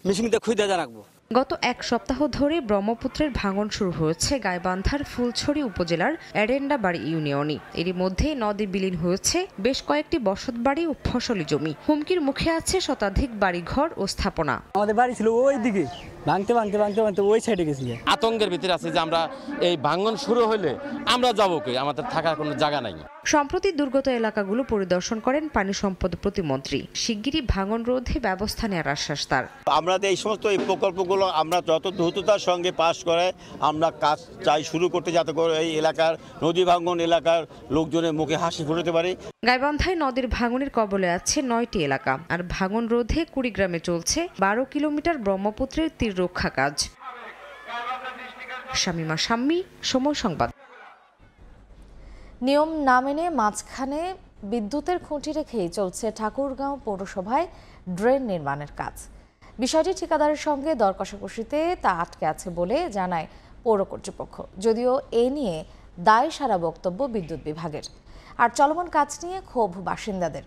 Speaker 22: মিশিংতে খুঁজে রাখবো।
Speaker 2: গত এক সপ্তাহ ধরে ব্রহ্মপুত্রের ভাঙন শুরু হয়েছে গাইবান্ধার ফুলছড়ি উপজেলার এরেন্ডাবাড়ি ইউনিয়নে। এরই মধ্যে নদী বিলীন হয়েছে বেশ কয়েকটি বসতবাড়ি ও ফসলি জমি। হুমকির মুখে আছে শতাধিক বাড়িঘর ও স্থাপনা।
Speaker 22: আমাদের বাড়ি ছিল ওই দিকে, ভাঙতে ভাঙতে ভাঙতে ভাঙতে ওই সাইডে গেছি।
Speaker 4: আতঙ্কের ভিতরে আছে যে আমরা এই ভাঙন শুরু হলে আমরা যাবো কই, আমাদের থাকার কোনো জায়গা নাই।
Speaker 2: সম্প্রতি দুর্গত এলাকাগুলো পরিদর্শন করেন পানি সম্পদ প্রতিমন্ত্রী। শিগগিরই ভাঙন রোধে ব্যবস্থা নেওয়ার আশ্বাস তার।
Speaker 5: আমরা এই সমস্ত এই প্রকল্পগুলো আমরা যত দ্রুততার সঙ্গে পাস করে আমরা কাজ চাই শুরু করতে, যাতে করে এই এলাকার নদী ভাঙন এলাকার লোকজনের মুখে হাসি ফুটাতে পারে।
Speaker 2: গাইবান্ধায় নদীর ভাঙনের কবলে আছে 9টি এলাকা, আর ভাঙন রোধে কুড়িগ্রামে চলছে 12 কিলোমিটার ব্রহ্মপুত্রের তীর রক্ষা কাজ। শামিমা শাম্মী, সময় সংবাদ।
Speaker 1: নিয়ম না মেনে মাঝখানে বিদ্যুতের খুঁটি রেখেই চলছে ঠাকুরগাঁও পৌরসভায় ড্রেন নির্মাণের কাজ। বিষয়টি ঠিকাদারের সঙ্গে দর কষাকষিতে তা আটকে আছে বলে জানায় পৌর কর্তৃপক্ষ। যদিও এ নিয়ে দায় সারা বক্তব্য বিদ্যুৎ বিভাগের। আর চলমান কাজ নিয়ে ক্ষোভ বাসিন্দাদের।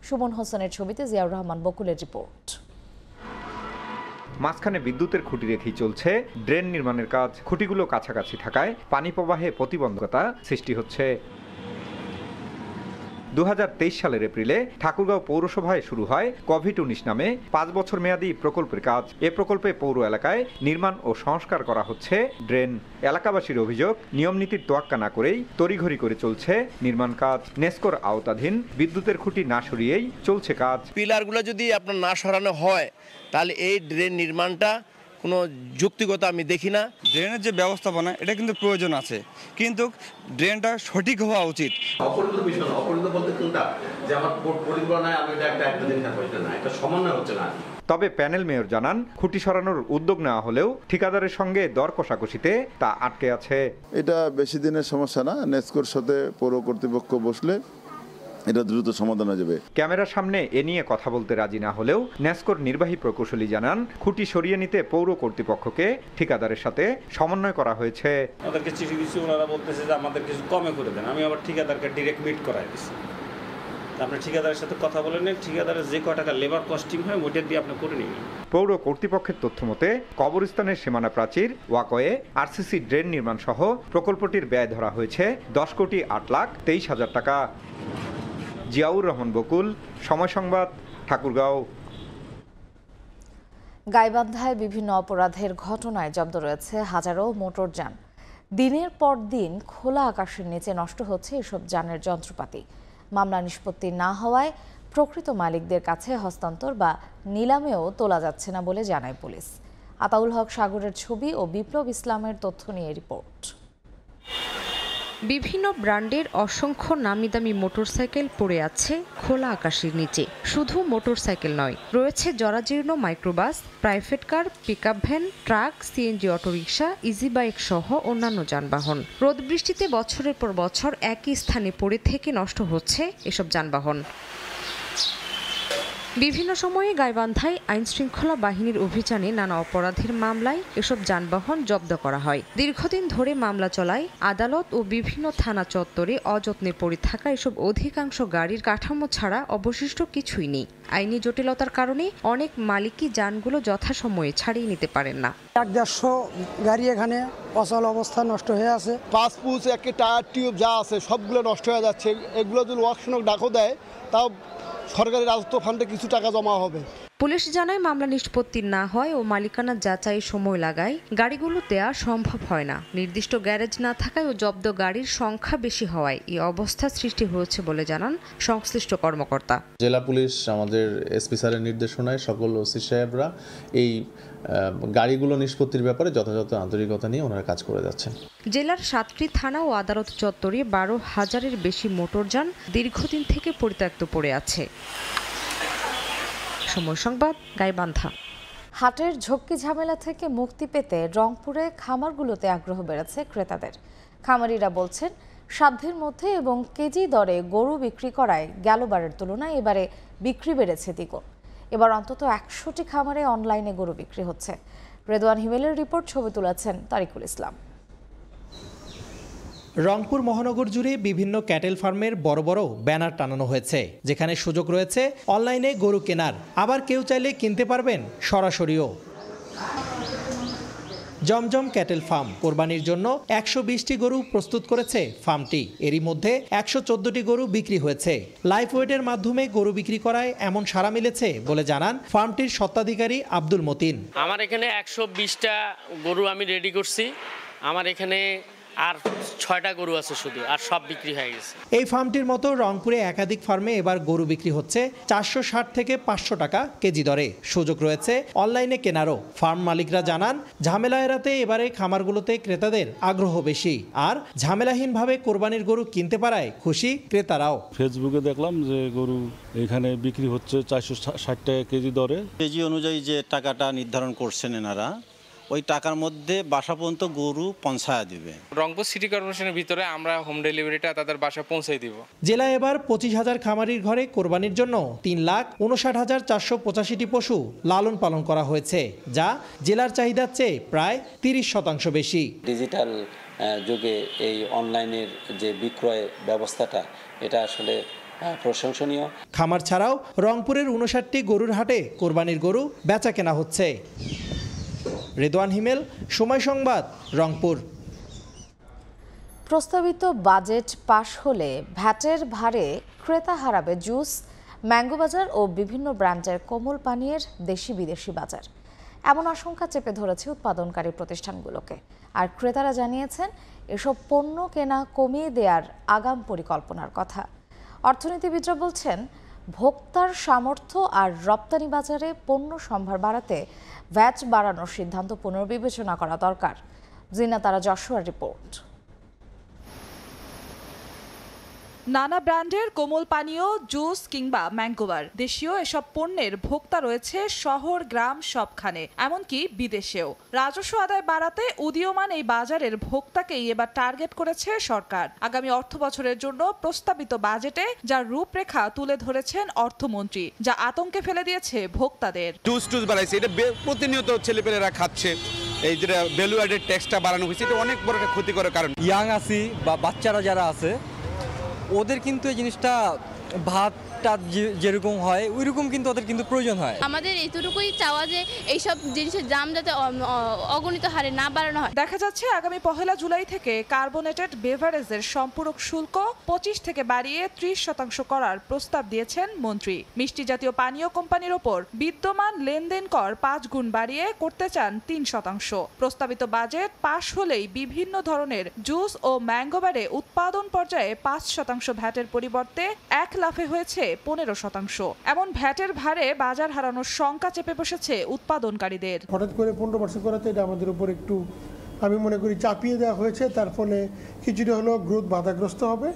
Speaker 1: সুমন হোসেনের ছবিতে জিয়াউর রহমান বকুলের রিপোর্ট।
Speaker 13: মাঝখানে বিদ্যুতের খুঁটি রেখেই চলছে ড্রেন নির্মাণের কাজ। খুঁটিগুলো কাছাকাছি থাকায় পানি প্রবাহে প্রতিবন্ধকতা সৃষ্টি হচ্ছে। 2023 সালের এপ্রিলে ঠাকুরগাঁও পৌরসভায় শুরু হয় কোভিড-19 নামে 5 বছর মেয়াদী প্রকল্পের কাজ। এ প্রকল্পে পৌর এলাকায় নির্মাণ ও সংস্কার করা হচ্ছে ড্রেন। এলাকাবাসীর অভিযোগ, নিয়মনীতির তোয়াক্কা না করেই তড়িঘড়ি করে চলছে নির্মাণ কাজ। নেসকোর আওতাধীন বিদ্যুতের খুঁটি না সরিয়েই চলছে কাজ।
Speaker 5: পিলারগুলো যদি আপনার না সরানো হয় তাহলে এই ড্রেন নির্মাণটা কোনো যুক্তিগত আমি দেখি না।
Speaker 22: ড্রেনের যে ব্যবস্থাপনা এটা কিন্তু প্রয়োজন আছে, কিন্তু ড্রেনটা সঠিক হওয়া উচিত।
Speaker 6: অপরিণত বিষয় না, অপরিণত বলতে কোনটা যে আমার পরিকল্পনায় আমি এটা একটা দিন থাকবো, এটা না, এটা সমন্বয় হচ্ছে না।
Speaker 13: তবে প্যানেল মেয়র জানান, খুঁটি সরানোর উদ্যোগ নেওয়া হলেও ঠিকাদারের সঙ্গে দর কষাকষিতে তা আটকে আছে।
Speaker 7: এটা বেশি দিনের সমস্যা না, নেসকোর সাথে পৌর কর্তৃপক্ষ বসলে এটা দ্রুত সমাধান হয়ে যাবে।
Speaker 13: ক্যামেরার সামনে এ নিয়ে কথা বলতে রাজি না হলেও নেসকোর নির্বাহী প্রকৌশলী জানান, খুঁটি সরিয়ে নিতে পৌর কর্তৃপক্ষকে ঠিকাদারের সাথে সমন্বয় করা হয়েছে।
Speaker 6: আমাদেরকে চিঠি দিচ্ছি, ওনারা বলতেছে যে আমাদের কিছু কমে করে দেন। আমি আবার ঠিকাদারকে ডিরেক্ট মিট করাই দিচ্ছি। আপনি ঠিকাদারের সাথে কথা বলে নেন, ঠিকাদারের যে কয় টাকা লেবার কস্টিং হয় ওইটা দিয়ে আপনি করে নিন।
Speaker 13: পৌর কর্তৃপক্ষের তথ্য মতে কবরস্থানের সীমানা প্রাচীর, ওয়াকওয়ে, আরসিসি ড্রেন নির্মাণ সহ প্রকল্পটির ব্যয় ধরা হয়েছে 10,23,00,000 টাকা। জিয়াউর রহমান বকুল, সময় সংবাদ, ঠাকুরগাঁও।
Speaker 1: গাইবান্ধায় বিভিন্ন অপরাধের ঘটনায় জব্দ রয়েছে হাজারো মোটরযান। দিনের পর দিন খোলা আকাশের নিচে নষ্ট হচ্ছে এসব যানের যন্ত্রপাতি। মামলা নিষ্পত্তি না হওয়ায় প্রকৃত মালিকদের কাছে হস্তান্তর বা নিলামেও তোলা যাচ্ছে না বলে জানায় পুলিশ। আতাউল হক সাগরের ছবি ও বিপ্লব ইসলামের তথ্য নিয়ে রিপোর্ট।
Speaker 2: বিভিন্ন ব্র্যান্ডের অসংখ্য নামি দামি মোটরসাইকেল পড়ে আছে খোলা আকাশের নিচে। শুধু মোটরসাইকেল নয়, রয়েছে জরাজীর্ণ microbus, private car, pickup van, truck, CNG autorickshaw, easy bike সহ অন্যান্য যানবাহন। রোদ বৃষ্টিতে বছরের পর বছর একই স্থানে পড়ে থেকে নষ্ট হচ্ছে এসব যানবাহন। বিভিন্ন সময়ে গাইবান্ধায় আইনশৃঙ্খলা বাহিনীর অভিযানে নানা অপরাধের মামলায় এসব যানবাহন জব্দ করা হয়। দীর্ঘদিন ধরে মামলা চলায় আদালত ও বিভিন্ন থানা চত্বরে অযত্নে পড়ে থাকা এসব অধিকাংশ গাড়ির কাঠামো ছাড়া অবশিষ্ট কিছুই নেই। আইনি জটিলতার কারণে অনেক মালিকই যানগুলো যথাসময়ে ছাড়িয়ে নিতে পারেন না।
Speaker 9: 100-150 গাড়ি এখানে অচল অবস্থা নষ্ট হয়ে আছে।
Speaker 28: পাসপুস, একটা টায়ার টিউব যা আছে সবগুলো নষ্ট হয়ে যাচ্ছে। এগুলো যদি ওয়ার্কশপ ডাকও দেয় তাও সরকারি রাজস্ব ফান্ডে কিছু টাকা জমা হবে।
Speaker 2: পুলিশ জানায় মামলা নিষ্পত্তি না হয় ও মালিকানা যাচাই সময় লাগায় গাড়িগুলো দেয়া সম্ভব হয় না। নির্দিষ্ট গ্যারেজ না থাকায় ও জব্দ গাড়ির সংখ্যা বেশি হওয়ায় এই অবস্থা সৃষ্টি হয়েছে বলে জানান সংশ্লিষ্ট কর্মকর্তা।
Speaker 10: জেলা পুলিশ আমাদের এসপি স্যারের নির্দেশনায় সকল ওসি সাহেবরা এই গাড়িগুলো নিষ্পত্তির ব্যাপারে যথাযথ আন্তরিকতা নিয়ে ওনারা কাজ করে যাচ্ছেন।
Speaker 2: জেলার ৭টি থানা ও আদালত চত্বরে ১২,০০০-এর বেশি মোটরযান দীর্ঘদিন থেকে পরিত্যক্ত পড়ে আছে। সময় সংবাদ, গাইবান্ধা।
Speaker 1: হাটের ঝক্কি ঝামেলা থেকে মুক্তি পেতে রংপুরে খামারগুলোতে আগ্রহ বেড়েছে ক্রেতাদের। খামারিরা বলছেন সাধ্যের মধ্যে এবং কেজি দরে গরু বিক্রি করায় গেলবারের তুলনায় এবারে বিক্রি বেড়েছে দ্বিগুণ। এবার অন্তত ১০০টি খামারে অনলাইনে গরু বিক্রি হচ্ছে। রেদওয়ান হিমেলের রিপোর্ট, ছবি তুলেছেন তারিকুল ইসলাম।
Speaker 11: রংপুর মহানগর জুড়ে বিভিন্ন ক্যাটেল ফার্মের বড় বড় ব্যানার টানানো হয়েছে, যেখানে সুযোগ রয়েছে অনলাইনে গরু কেনার। আবার কেউ চাইলে কিনতে পারবেন সরাসরিও। জমজম ক্যাটেল ফার্ম কোরবানির জন্য ১২০টি গরু প্রস্তুত করেছে ফার্মটি। এরই মধ্যে ১১৪টি গরু বিক্রি হয়েছে। লাইভ ওয়েটের মাধ্যমে গরু বিক্রি করায় এমন সাড়া মিলেছে বলে জানান ফার্মটির স্বত্বাধিকারী আব্দুল মতিন।
Speaker 12: আমার এখানে ১২০টা গরু আমি রেডি করছি। আমার এখানে আর ৬টা গরু আছে শুধু, আর সব বিক্রি হয়ে গেছে।
Speaker 11: এই ফার্মটির মতো রংপুরে একাধিক ফার্মে এবার গরু বিক্রি হচ্ছে ৪৬০ থেকে ৫০০ টাকা কেজি দরে। সুযোগ রয়েছে অনলাইনে কেনারও। ফার্ম মালিকরা জানান ঝামেলা এড়াতে এবারে খামারগুলোতে ক্রেতাদের আগ্রহ বেশি, আর ঝামেলাহীনভাবে কোরবানির গরু কিনতে পারায় খুশি ক্রেতারাও।
Speaker 14: ফেসবুকে দেখলাম যে গরু এখানে বিক্রি হচ্ছে ৪৬০ টাকা কেজি দরে।
Speaker 15: কেজি অনুযায়ী যে টাকাটা নির্ধারণ করছেন এনারা, ওই টাকার মধ্যে বাসা পর্যন্ত গরু পৌঁছায় দিবে।
Speaker 23: রংপুর সিটি কর্পোরেশনের ভিতরে আমরা হোম ডেলিভারিটা তাদের বাসা পৌঁছে দিব।
Speaker 11: জেলায় এবার ২৫,০০০ খামারির ঘরে কোরবানির জন্য ৩,৫৯,৪৮৫টি পশু লালন পালন করা হয়েছে, যা জেলার চাহিদার চেয়ে প্রায় ৩০% বেশি।
Speaker 18: ডিজিটাল যুগে এই অনলাইনের যে বিক্রয় ব্যবস্থাটা, এটা আসলে প্রশংসনীয়।
Speaker 11: খামার ছাড়াও রংপুরের ৫৯টি গরুর হাটে কোরবানির গরু বেচা কেনা হচ্ছে। রেদওয়ান হিমেল, সময় সংবাদ, রংপুর।
Speaker 1: প্রস্তাবিত বাজেট পাশ হলে ভ্যাটের ভারে ক্রেতা হারাবে জুস, ম্যাঙ্গো বাজার ও বিভিন্ন ব্র্যান্ডের কোমল পানীয়ের দেশি বিদেশি বাজার। এমন আশঙ্কা চেপে ধরেছে উৎপাদনকারী প্রতিষ্ঠানগুলোকে। আর ক্রেতারা জানিয়েছেন এসব পণ্য কেনা কমিয়ে দেওয়ার আগাম পরিকল্পনার কথা। অর্থনীতিবিদরা বলছেন ভোক্তার সামর্থ্য আর রপ্তানি বাজারে পণ্য সম্ভার বাড়াতে ভ্যাট বাড়ানোর সিদ্ধান্ত পুনর্বিবেচনা করা দরকার। জিনা তারা যশোয়ার রিপোর্ট।
Speaker 19: নানা ব্র্যান্ডের কোমল পানীয়, জুস কিংবা ম্যাঙ্গোবার, দেশীয় এসব পণ্যের ভোক্তা রয়েছে শহর গ্রাম সবখানে, এমনকি বিদেশেও। রাজস্ব আদায় বাড়াতে উদীয়মান এই বাজারের ভোক্তাকেই এবার টার্গেট করেছে সরকার। আগামী অর্থ বছরের জন্য প্রস্তাবিত বাজেটে যার রূপরেখা তুলে ধরেছেন অর্থমন্ত্রী, যা আতঙ্কে ফেলে দিয়েছে ভোক্তাদের।
Speaker 20: জুস বাড়াইছে, এটা প্রতিনিয়ত ছেলেপেলেরা খাচ্ছে। এই যে ভ্যালু অ্যাডেড ট্যাক্সটা বাড়ানো হয়েছে, এটা অনেক বড় একটা ক্ষতিকর কারণ।
Speaker 22: ইয়াং আছি বা বাচ্চারা যারা আছে, ওদের কিন্তু এই জিনিসটা ভাতটা যেরকম হয় ওইরকম কিন্তু ওদের কিন্তু প্রয়োজন হয়।
Speaker 29: আমাদের এইটুকুই চাওয়া যে এইসব জিনিসের দাম যাতে অগণিত হারে না বাড়ানো হয়।
Speaker 19: দেখা যাচ্ছে আগামী ১ জুলাই থেকে কার্বোনেটেড বেভারেজের সম্পূরক শুল্ক ২৫ থেকে বাড়িয়ে ৩০% করার প্রস্তাব দিয়েছেন মন্ত্রী। মিষ্টি জাতীয় পানীয় কোম্পানির ওপর বিদ্যমান লেনদেন কর ৫ গুণ বাড়িয়ে করতে চান ৩%। প্রস্তাবিত বাজেট পাশ হলেই বিভিন্ন ধরনের জুস ও ম্যাঙ্গোবারে উৎপাদন পর্যায়ে ৫% ভ্যাটের পরিবর্তে ১ লাফে হয়েছে ১৫%। এমন ভ্যাটের ভারে বাজার হারানোর শঙ্কা চেপে বসেছে উৎপাদনকারীদের।
Speaker 30: হঠাৎ করে 15% করাতে এটা আমাদের উপর একটু, আমি মনে করি, চাপিয়ে দেওয়া হয়েছে। তার ফলে কিছুটা হলেও গ্রোথ বাধাগ্রস্ত হবে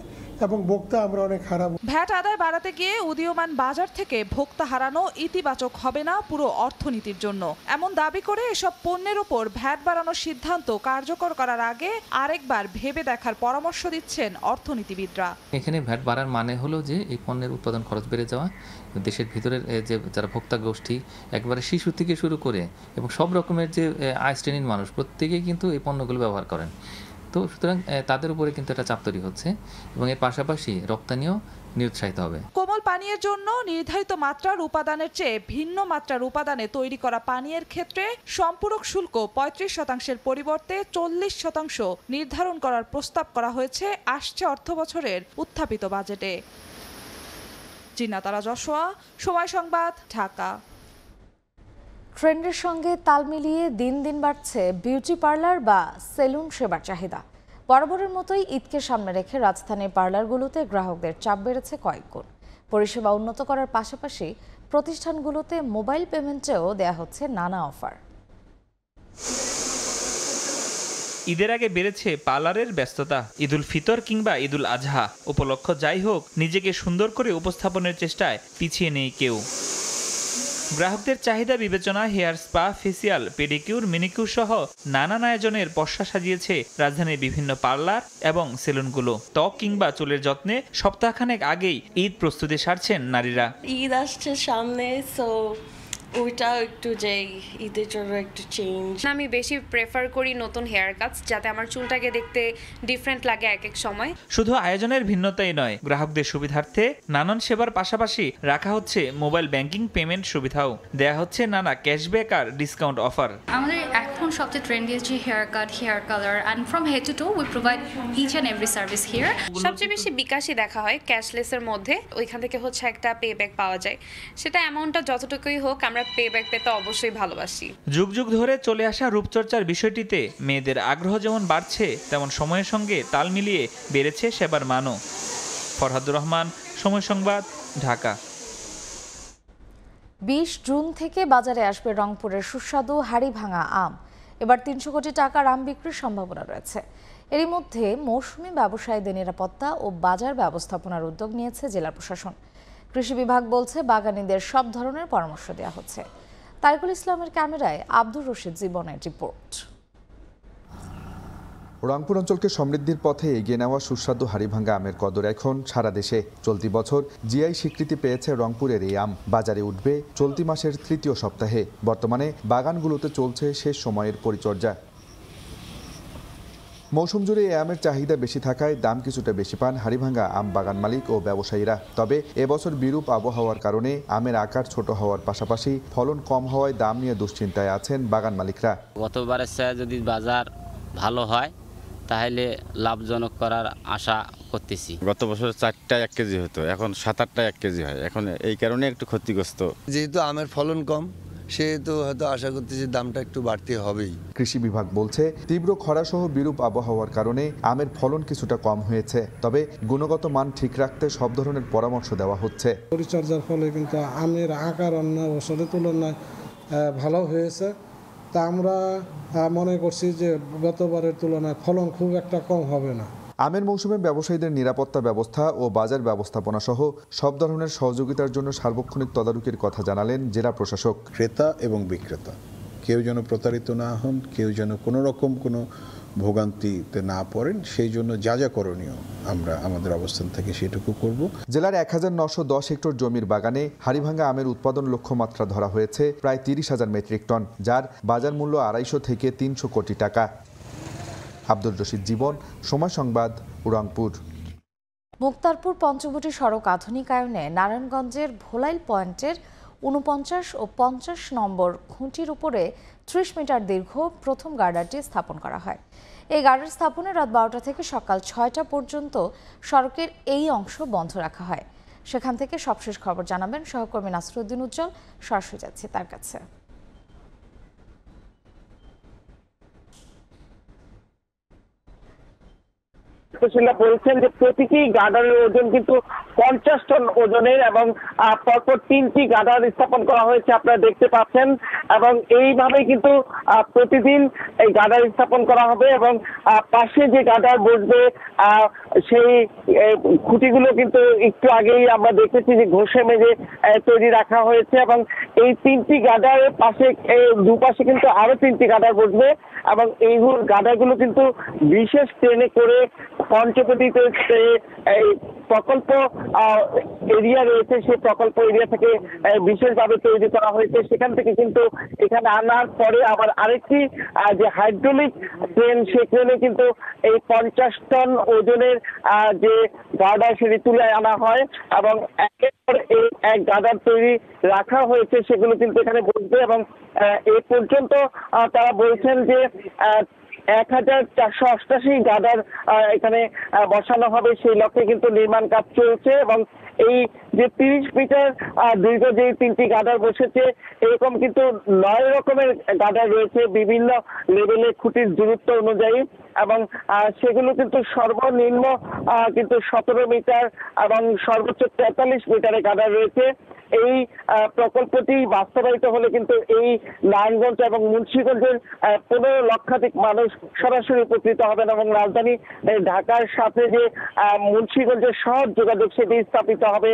Speaker 30: এবং ভোক্তা আমরা অনেক হারাবো।
Speaker 19: ভ্যাট আদায় বাড়াতে গিয়ে উদীয়মান বাজার থেকে ভোক্তা হারানো ইতিবাচক হবে না পুরো অর্থনীতির জন্য, এমন দাবি করে এসব পণ্যের উপর ভ্যাট বাড়ানোর সিদ্ধান্ত কার্যকর করার আগে আরেকবার ভেবে দেখার পরামর্শ দিচ্ছেন অর্থনীতিবিদরা।
Speaker 31: এখানে ভ্যাট বাড়ার মানে হলো যে এই পণ্যের উৎপাদন খরচ বেড়ে যাওয়া, দেশের ভিতরের যে যারা ভোক্তা গোষ্ঠী একবারে শিশু থেকে শুরু করে এবং সব রকমের যে আয় শ্রেণীর মানুষ প্রত্যেকেই কিন্তু এই পণ্যগুলো ব্যবহার করেন। তো সুতরাং তাদের উপরে কিন্তু একটা চাপ তৈরি হচ্ছে এবং এর পাশাপাশি রপ্তানিও নিরুৎসাহিত হবে।
Speaker 19: কোমল পানীয়ের জন্য নির্ধারিত মাত্রার উপাদানের চেয়ে ভিন্ন মাত্রার উপাদানে তৈরি করা পানীয়ের ক্ষেত্রে সম্পূরক শুল্ক ৩৫%-এর পরিবর্তে ৪০% নির্ধারণ করার প্রস্তাব করা হয়েছে আসছে অর্থবছরের উত্থাপিত বাজেটে। জিনা তারা যশোয়া, সময় সংবাদ, ঢাকা।
Speaker 1: ট্রেন্ডের সঙ্গে তাল মিলিয়ে দিন দিন বাড়ছে বিউটি পার্লার বা সেলুন সেবার চাহিদা। বরাবরের মতোই ঈদকে সামনে রেখে রাজধানীর পার্লারগুলোতে গ্রাহকদের চাপ বেড়েছে কয়েক গুণ। পরিষেবা উন্নত করার পাশাপাশি প্রতিষ্ঠানগুলোতে মোবাইল পেমেন্টেও দেয়া হচ্ছে নানা অফার।
Speaker 3: ঈদের আগে বেড়েছে পার্লারের ব্যস্ততা। ঈদুল ফিতর কিংবা ঈদুল আজহা উপলক্ষ যাই হোক, নিজেকে সুন্দর করে উপস্থাপনের চেষ্টায় পিছিয়ে নেই কেউ। গ্রাহকদের চাহিদা বিবেচনায় হেয়ার স্পা, ফেসিয়াল, পেডিকিউর, মিনিকিউর সহ নানান আয়োজনের পসরা সাজিয়েছে রাজধানীর বিভিন্ন পার্লার এবং সেলুনগুলো। ত্বক কিংবা চুলের যত্নে সপ্তাহখানেক আগেই ঈদ প্রস্তুতি সারছেন নারীরা।
Speaker 4: ঈদ আসছে সামনে, সো ওইটাও একটু যে ঈদের জন্য একটু চেঞ্জ।
Speaker 5: আমি বেশি প্রেফার করি নতুন হেয়ার কাটস, যাতে আমার চুলটাকে দেখতে ডিফারেন্ট লাগে এক এক সময়।
Speaker 3: শুধু আয়োজনের ভিন্নতাই নয়, গ্রাহকদের সুবিধার্থে নানান সেবার পাশাপাশি রাখা হচ্ছে মোবাইল ব্যাংকিং পেমেন্ট সুবিধাও। দেয়া হচ্ছে নানা ক্যাশব্যাক আর ডিসকাউন্ট অফার।
Speaker 5: আমাদের এখন সবচেয়ে ট্রেন্ডি হচ্ছে hair cut, hair colour, and from head to toe we provide each and every service here. সবচেয়ে বেশি বিকাশই দেখা হয় ক্যাশলেসের মধ্যে, ওইখান থেকে হচ্ছে একটা পে ব্যাক পাওয়া যায়। সেটা অ্যামাউন্টটা যতটুকুই হোক, আমরা পে ব্যাক পেতে অবশ্যই ভালোবাসি।
Speaker 3: যুগ যুগ ধরে চলে আসা রূপচর্চার বিষয়টিতে মেয়েদের আগ্রহ যেমন বাড়ছে, তেমন সময়ের সঙ্গে তাল মিলিয়ে বেড়েছে সেবার মানও। ফরহাদুর রহমান, সময় সংবাদ, ঢাকা।
Speaker 1: 20 জুন থেকে বাজারে আসবে রংপুরের সুস্বাদু হাড়িভাঙা আম। এবার 300 কোটি টাকার আম বিক্রির সম্ভাবনা রয়েছে। এরই মধ্যে মৌসুমি ব্যবসায়ীদের নিরাপত্তা ও বাজার ব্যবস্থাপনার উদ্যোগ নিয়েছে জেলা প্রশাসন। কৃষি বিভাগ বলছে বাগানীদের সব ধরনের পরামর্শ দেওয়া হচ্ছে। তারিকুল ইসলামের ক্যামেরায় আব্দুর রশিদ জীবনের রিপোর্ট।
Speaker 8: রংপুর অঞ্চলকে সমৃদ্ধির পথে এগিয়ে নেওয়া সুস্বাদু হাড়িভাঙ্গা আমের কদর এখন সারা দেশে। চলতি বছর জিআই স্বীকৃতি পেয়েছে রংপুরের এই আম। বাজারে উঠবে চলতি মাসের 3য় সপ্তাহে। বর্তমানে বাগানগুলোতে চলছে শেষ সময়ের পরিচর্যা। মৌসুম জুড়ে এই আমের চাহিদা বেশি থাকায় দাম কিছুটা বেশি পান হাড়িভাঙ্গা আম বাগান মালিক ও ব্যবসায়ীরা। তবে এবছর বিরূপ আবহাওয়ার কারণে আমের আকার ছোট হওয়ার পাশাপাশি ফলন কম হওয়ায় দাম নিয়ে দুশ্চিন্তায় আছেন বাগান মালিকরা।
Speaker 16: গতবারের চেয়ে যদি বাজার ভালো হয় তাহলে লাভজনক করার আশা করতেছি।
Speaker 17: গত বছর 4টা 1 কেজি হতো, এখন 7-8টা 1 কেজি হয়। এখন এই কারণে একটু ক্ষতিগ্রস্ত।
Speaker 21: যেহেতু আমের ফলন কম, সেহেতু হয়তো আশা করতেছি দামটা একটু বাড়তে হবেই।
Speaker 8: কৃষি বিভাগ বলছে তীব্র খরাসহ বিরূপ আবহাওয়ার কারণে আমের ফলন কিছুটা কম হয়েছে। তবে গুণগত মান ঠিক রাখতে সব ধরনের পরামর্শ দেওয়া হচ্ছে।
Speaker 30: পরিচর্যার ফলে কিন্তু আমের আকার অন্য বছরের তুলনায় ভালো হয়েছে। তা আমরা মনে করছি যে গতবারের তুলনায় ফলন খুব একটা কম হবে না।
Speaker 8: আমের মৌসুমে ব্যবসায়ীদের নিরাপত্তা ব্যবস্থা ও বাজার ব্যবস্থাপনা সহ সব ধরনের সহযোগিতার জন্য সার্বক্ষণিক তদারকির কথা জানালেন জেলা প্রশাসক।
Speaker 24: ক্রেতা এবং বিক্রেতা কেউ যেন প্রতারিত না হন, কেউ যেন কোনো রকম কোনো ভোগান্তিতে না পড়েন, সেই জন্য যা যা করণীয় আমরা আমাদের অবস্থান থেকে সেটুকু করব।
Speaker 8: জেলার 1910 হেক্টর জমির বাগানে হাড়িভাঙ্গা আমের উৎপাদন লক্ষ্যমাত্রা ধরা হয়েছে প্রায় 30,000 মেট্রিক টন, যার বাজার মূল্য 250 থেকে 300 কোটি টাকা। আব্দুর রশিদ জীবন, সময় সংবাদ, রংপুর।
Speaker 1: মুক্তারপুর পঞ্চবটি সড়ক আধুনিকায়নে নারায়ণগঞ্জের ভোলাইল পয়েন্টের 49 ও 50 নম্বর খুঁটির উপরে 30 মিটার দীর্ঘ প্রথম গার্ডারটি স্থাপন করা হয়। এই গার্ডার স্থাপনে রাত 12টা থেকে সকাল 6টা পর্যন্ত সড়কের এই অংশ বন্ধ রাখা হয়। সেখান থেকে সবশেষ খবর জানাবেন সহকর্মী নাসরুদ্দিন উজ্জ্বল। সরাসরি যাচ্ছি তার কাছে।
Speaker 25: বলছেন যে প্রতিটি গার্ডারের ওজন কিন্তু 50 টন ওজনের এবং পরপর 3টি গার্ডার স্থাপন করা হয়েছে, আপনারা দেখতে পাচ্ছেন। এবং এইভাবে কিন্তু প্রতিদিন এই গার্ডার স্থাপন করা হবে এবং পাশে যে গার্ডার বসবে সেই খুঁটিগুলো কিন্তু একটু আগেই আমরা দেখেছি যে ঘষে মেজে তৈরি রাখা হয়েছে এবং এই 3টি গার্ডারের পাশে দুপাশে কিন্তু আরো 3টি গার্ডার বসবে এবং এই গার্ডারগুলো কিন্তু বিশেষ ট্রেনে করে পঞ্চবটিতে এই প্রকল্প এরিয়া রয়েছে, সেই প্রকল্প এরিয়া থেকে বিশেষভাবে তৈরি করা হয়েছে। সেখান থেকে কিন্তু এখানে আনার পরে আবার আরেকটি যে হাইড্রোলিক ট্রেন, সেই ট্রেনে কিন্তু এই 50 টন ওজনের যে গার্ডার সেটি তুলে আনা হয় এবং একের পর এক গার্ডার তৈরি রাখা হয়েছে, সেগুলো কিন্তু এখানে বসবে এবং এ পর্যন্ত তারা বলছেন যে 1488 গার্ডার এখানে বসানো হবে। সেই লক্ষ্যে কিন্তু নির্মাণ কাজ চলছে এবং এই যে 30 মিটার দীর্ঘ যে 3টি গার্ডার বসেছে, এরকম কিন্তু 9 রকমের গার্ডার রয়েছে বিভিন্ন লেভেলে খুঁটির দূরত্ব অনুযায়ী, এবং সেগুলো কিন্তু সর্বনিম্ন কিন্তু 17 মিটার এবং সর্বোচ্চ 43 মিটারের গার্ডার রয়েছে। এই প্রকল্পটি বাস্তবায়িত হলে কিন্তু এই নারায়ণগঞ্জ এবং মুন্সিগঞ্জের 15 লক্ষাধিক মানুষ সরাসরি উপকৃত হবেন, এবং রাজধানী ঢাকার সাথে যে মুন্সিগঞ্জের সহজ যোগাযোগ সেটি স্থাপিত হবে।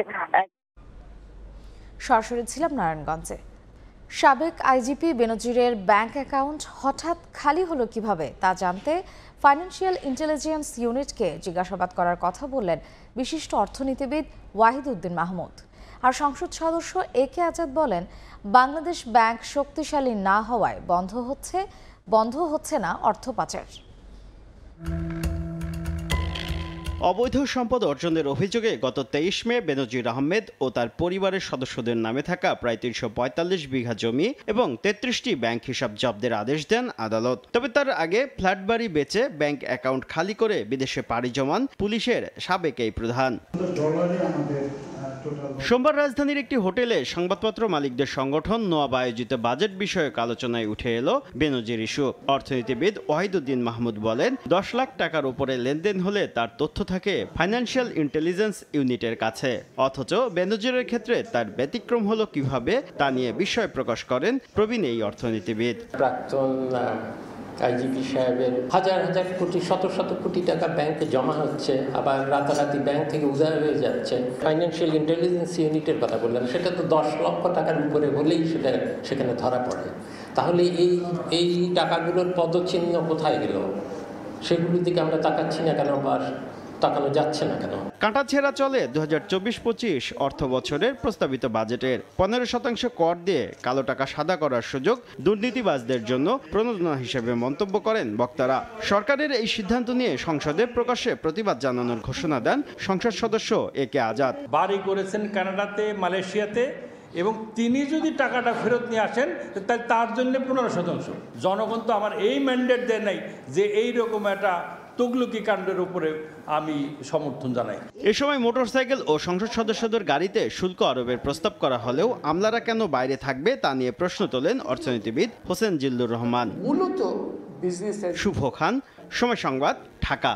Speaker 1: সরাসরি ছিলাম নারায়ণগঞ্জে। সাবেক আইজিপি বেনজিরের ব্যাংক অ্যাকাউন্ট হঠাৎ খালি হলো কিভাবে তা জানতে ফাইন্যান্সিয়াল ইন্টেলিজেন্স ইউনিটকে জিজ্ঞাসাবাদ করার কথা বললেন বিশিষ্ট অর্থনীতিবিদ ওয়াহিদউদ্দিন মাহমুদ। আর সংসদ সদস্য একে আজাদ বলেন, বাংলাদেশ ব্যাংক শক্তিশালী না হওয়ায় বন্ধ হচ্ছে না অর্থ পাচার।
Speaker 2: অবৈধ সম্পদ অর্জনের অভিযোগে গত 23 মে বেনজির আহমেদ ও তার পরিবারের সদস্যদের নামে থাকা প্রায় 345 বিঘা জমি এবং 33টি ব্যাংক হিসাব জব্দের আদেশ দেন আদালত। তবে তার আগে ফ্ল্যাট বাড়ি বেচে ব্যাংক অ্যাকাউন্ট খালি করে বিদেশে পাড়ি জমান পুলিশের সাবেক এই প্রধান। সোমবার রাজধানীর একটি হোটেলে সংবাদপত্র মালিকদের সংগঠন নোয়াব আয়োজিত বাজেট বিষয়ক আলোচনায় উঠে এলো বেনজির ইস্যু। অর্থনীতিবিদ ওয়াহিদউদ্দিন মাহমুদ বলেন, 10 লাখ টাকার উপরে লেনদেন হলে তার তথ্য থাকে ফাইন্যান্সিয়াল ইন্টেলিজেন্স ইউনিটের কাছে, অথচ বেনজিরের ক্ষেত্রে তার ব্যতিক্রম হলো কিভাবে তা নিয়ে বিস্ময় প্রকাশ করেন প্রবীণ এই অর্থনীতিবিদ।
Speaker 6: প্রাক্তন আইজিপি সাহেবের হাজার হাজার কোটি শত শত কোটি টাকা ব্যাংকে জমা হচ্ছে, আবার রাতারাতি ব্যাংক থেকে উধার হয়ে যাচ্ছে। ফাইন্যান্সিয়াল ইন্টেলিজেন্স ইউনিটের কথা বললাম, সেটা তো 10 লক্ষ টাকার উপরে হলেই সেখানে ধরা পড়ে। তাহলে এই টাকাগুলোর পদচিহ্ন কোথায় গেল? সেগুলোর দিকে আমরা তাকাচ্ছি না কেন, বা তাকানো যাচ্ছে না কেন?
Speaker 2: কাঁটাছেঁড়া চলে 2024-25 অর্থ বছরের প্রস্তাবিত বাজেটের। 15% কর দিয়ে কালো টাকা সাদা করার সুযোগ দুর্নীতিবাজদের জন্য প্রণোদনা হিসেবে মন্তব্য করেন বক্তারা। সরকারের এই সিদ্ধান্ত নিয়ে সংসদে প্রকাশ্যে প্রতিবাদ জানানোর ঘোষণা দেন সংসদ সদস্য একে আজাদ।
Speaker 7: বাড়ি করেছেন কানাডাতে, মালয়েশিয়াতে, এবং তিনি যদি টাকাটা ফেরত নিয়ে আসেন তাহলে তার জন্য 15%। জনগণ তো আমার এই ম্যান্ডেট দেয় নাই যে এইরকম একটা তুগলকি কাণ্ডের উপরে আমি সমর্থন জানাই।
Speaker 2: এ সময় মোটরসাইকেল ও সংসদ সদস্যদের গাড়িতে শুল্ক আরোপের প্রস্তাব করা হলেও আমলারা কেন বাইরে থাকবে তা নিয়ে প্রশ্ন তোলেন অর্থনীতিবিদ হোসেন জিল্লুর রহমান।
Speaker 6: মূলত
Speaker 2: শুভ খান, সময় সংবাদ, ঢাকা।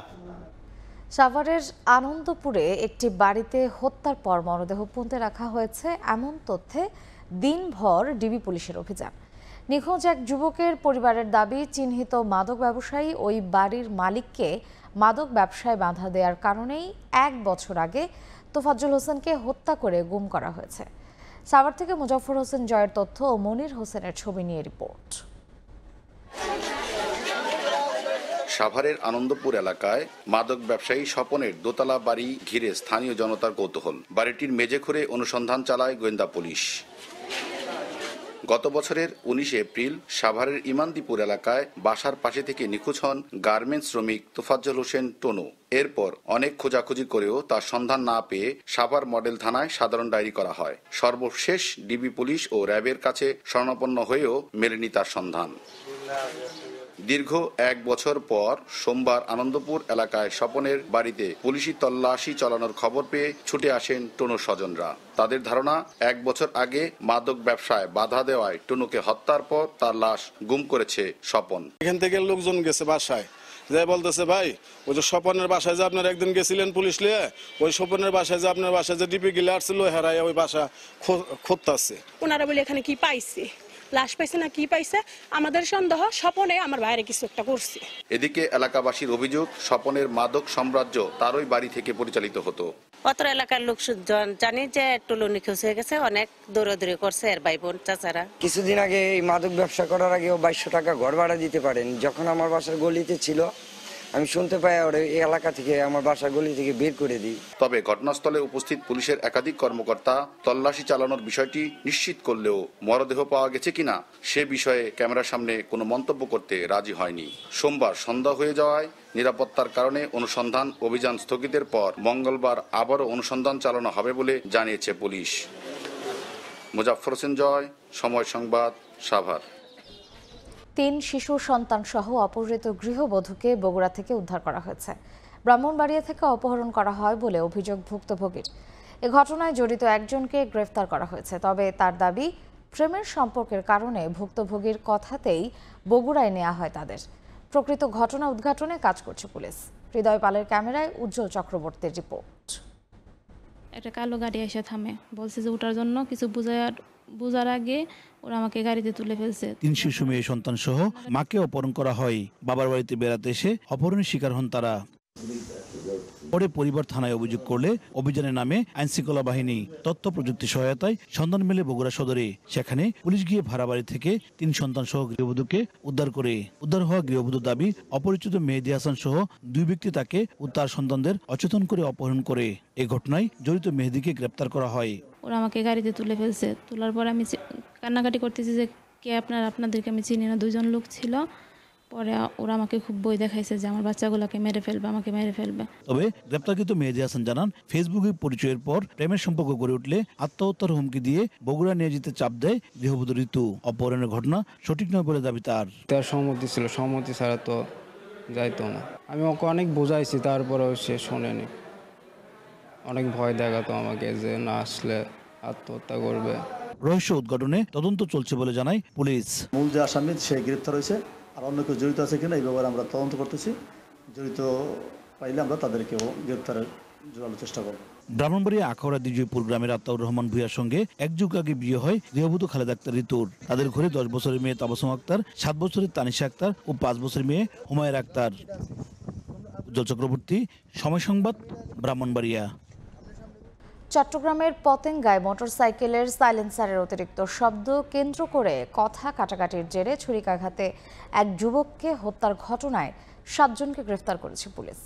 Speaker 1: সাভারের আনন্দপুরে একটি বাড়িতে হত্যার পর মরদেহ পুঁতে রাখা হয়েছে এমন তথ্যে দিনভর ডিবি পুলিশের অভিযান। নিখোঁজ এক যুবকের পরিবারের দাবি, চিহ্নিত মাদক ব্যবসায়ী ওই বাড়ির মালিককে মাদক ব্যবসায় বাধা দেওয়ার কারণেই 1 বছর আগে তোফাজ্জল হোসেনকে হত্যা করে গুম করা হয়েছে। সাভার থেকে মুজাফফর হোসেন জয়ের তথ্য ও মনির হোসেনের ছবি নিয়ে রিপোর্ট।
Speaker 9: সাভারের আনন্দপুর এলাকায় মাদক ব্যবসায়ী স্বপনের দোতলা বাড়ি ঘিরে স্থানীয় জনতার কৌতূহল। বাড়িটির মেঝে খুঁড়ে অনুসন্ধান চালায় গোয়েন্দা পুলিশ। গত বছরের 19 এপ্রিল সাভারের ইমানদীপুর এলাকায় বাসার পাশে থেকে নিখোঁজ হন গার্মেন্টস শ্রমিক তোফাজ্জল হোসেন টনু। এরপর অনেক খোঁজাখুঁজি করেও তার সন্ধান না পেয়ে সাভার মডেল থানায় সাধারণ ডায়েরি করা হয়। সর্বশেষ ডিবি পুলিশ ও র্যাবের কাছে শরণাপন্ন হয়েও মেলেনি তার সন্ধান। দীর্ঘ 1 বছর পর সোমবার আনন্দপুর এলাকায় স্বপনের বাড়িতে পুলিশি তল্লাশি চালানোর খবর পেয়ে ছুটে আসেন টনুর স্বজনরা। তাদের ধারণা 1 বছর আগে মাদক ব্যবসায় বাধা দেওয়ায় টনুকে হত্যার পর তার লাশ গুম করেছে স্বপন।
Speaker 10: এখান থেকে লোকজন গেছে বাসায়, যে বলতেছে ভাই ওই যে স্বপনের বাসায় যে আপনার একদিন গেছিলেন পুলিশ লিয়ে, ওই স্বপনের বাসায় যে আপনার বাসায় যে ডিপি গিলে আসছিল হেরাই ওই বাসা খুঁজতেছে।
Speaker 12: ওনারা বলে এখানে কি পাইছে, লাশ পাইছে না কি পাইছে, আমাদের সন্দেহ স্বপনে আমার বাইরে কিছু একটা করছে।
Speaker 9: এদিকে এলাকাবাসীর অভিযোগ স্বপনের মাদক সাম্রাজ্য তারই বাড়ি থেকে পরিচালিত হতো।
Speaker 13: অত্র এলাকার লোক জানি যে টুলু নিখোঁজ হয়ে গেছে, অনেক দৌড়াদৌড়ি করছে এর ভাই বোন চাচারা।
Speaker 14: কিছুদিন আগে এই মাদক ব্যবসা করার আগে 2200 টাকা ঘর ভাড়া দিতে পারেন। যখন আমার বাসার গলিতে ছিল আমি শুনতে পাই ওর এই এলাকা থেকে আমার বাসার গলি থেকে বের করে দিই।
Speaker 9: তবে ঘটনাস্থলে উপস্থিত পুলিশের একাধিক কর্মকর্তা তল্লাশি চালানোর বিষয়টি নিশ্চিত করলেও মরদেহ পাওয়া গেছে কিনা সে বিষয়ে ক্যামেরার সামনে কোনো মন্তব্য করতে রাজি হয়নি। সোমবার সন্ধ্যা হয়ে যাওয়ায় নিরাপত্তার কারণে অনুসন্ধান অভিযান স্থগিতের পর মঙ্গলবার আবারও অনুসন্ধান চালানো হবে বলে জানিয়েছে পুলিশ। মুজাফফর হোসেন জয়, সময় সংবাদ, সাভার।
Speaker 1: 3 শিশু সন্তান সহ অপহৃত গৃহবধূকে বগুড়া থেকে উদ্ধার করা হয়েছে। ব্রাহ্মণবাড়িয়া থেকে অপহরণ করা হয় বলে অভিযোগ ভুক্তভোগীর। এ ঘটনায় জড়িত একজনকে গ্রেফতার করা হয়েছে। তবে তার দাবি, প্রেমের সম্পর্কের কারণে ভুক্তভোগীর কথাতেই বগুড়ায় নেওয়া হয় তাদের। প্রকৃত ঘটনা উদ্ঘাটনে কাজ করছে পুলিশ। হৃদয় পালের ক্যামেরায় উজ্জ্বল চক্রবর্তীর রিপোর্ট।
Speaker 11: একটা কালো গাড়ি এসে থামে, বলছে যে ওঠার জন্য, কিছু বোঝার আগে ওরা আমাকে গাড়িতে তুলে ফেলছে।
Speaker 15: 3 শিশু মেয়ে সন্তান সহ মাকে অপহরণ করা হয়। বাবার বাড়িতে বেড়াতে এসে অপহরণের শিকার হন তারা। পরে পরিবার থানায় অভিযোগ করলে অভিযানের নামে আইনশৃঙ্খলা বাহিনী তথ্য প্রযুক্তি সহায়তায় সন্ধান মেলে বগুড়া সদরে। সেখানে পুলিশ গিয়ে ভাড়া বাড়ি থেকে 3 সন্তান সহ গৃহবধূকে উদ্ধার করে। উদ্ধার হওয়া গৃহবধূর দাবি, অপরিচিত মেহেদী হাসান সহ 2 ব্যক্তি তাকে ও তার সন্তানদের অচেতন করে অপহরণ করে। এই ঘটনায় জড়িত মেহেদীকে গ্রেপ্তার করা হয়।
Speaker 11: ওরা আমাকে গাড়িতে তুলে ফেলছে। তোলার পরে আমি কান্নাকাটি করতেছি যে কে আপনাদেরকে আমি চিনি না। 2 জন লোক ছিল। পরে ওরা আমাকে খুব ভয় দেখাইছে যে আমার বাচ্চাগুলোকে মেরে ফেলবে, আমাকে মেরে ফেলবে।
Speaker 15: তবে গ্রেপ্তারকৃত মেহেদী হাসান জানান, ফেসবুকে পরিচয়ের পর প্রেমের সম্পর্ক গড়ে উঠলে আত্মহত্যার হুমকি দিয়ে বগুড়া নিয়ে যেতে চাপ দেয় গৃহবধূ ঋতু। অপহরণের ঘটনা সঠিক নয় বলে দাবি তার।
Speaker 18: তার সম্মতি ছিল, সম্মতি ছাড়া তো যাইতো না। আমি ওকে অনেক বোঝাইছি, তারপরেও সে শোনেনি। অনেক ভয় দেখাতো আমাকে যে না আসলে আত্মহত্যা করবে।
Speaker 15: রহস্য উদ্ঘাটনে তদন্ত চলছে বলে জানায় পুলিশ।
Speaker 20: মূল যে আসামি সে গ্রেপ্তার হয়েছে, আর অন্য কেউ জড়িত আছে কিনা এই ব্যাপারে আমরা তদন্ত করতেছি। জড়িত পাইলে আমরা তাদেরকেও গ্রেপ্তারের জোরালো চেষ্টা করব।
Speaker 15: ব্রাহ্মণবাড়িয়া আখাউড়া দ্বিজয়পুর গ্রামের আতাউর রহমান ভূঁইয়ার সঙ্গে 1 যুগ আগে বিয়ে হয় গৃহবধূ খালেদা আক্তার ঋতুর। তাদের ঘরে 10 বছরের মেয়ে তাবাসসুম আক্তার, 7 বছরের তানিশা আক্তার ও 5 বছরের মেয়ে হুমায়রা আক্তার। উজ্জ্বল চক্রবর্তী, সময় সংবাদ, ব্রাহ্মণবাড়িয়া।
Speaker 1: চট্টগ্রামের পতেঙ্গায় মোটরসাইকেলের সাইলেন্সারের অতিরিক্ত শব্দ কেন্দ্র করে কথা কাটাকাটির জেরে ছুরিকাঘাতে এক যুবককে হত্যার ঘটনায় 7 জনকে গ্রেফতার করেছে পুলিশ।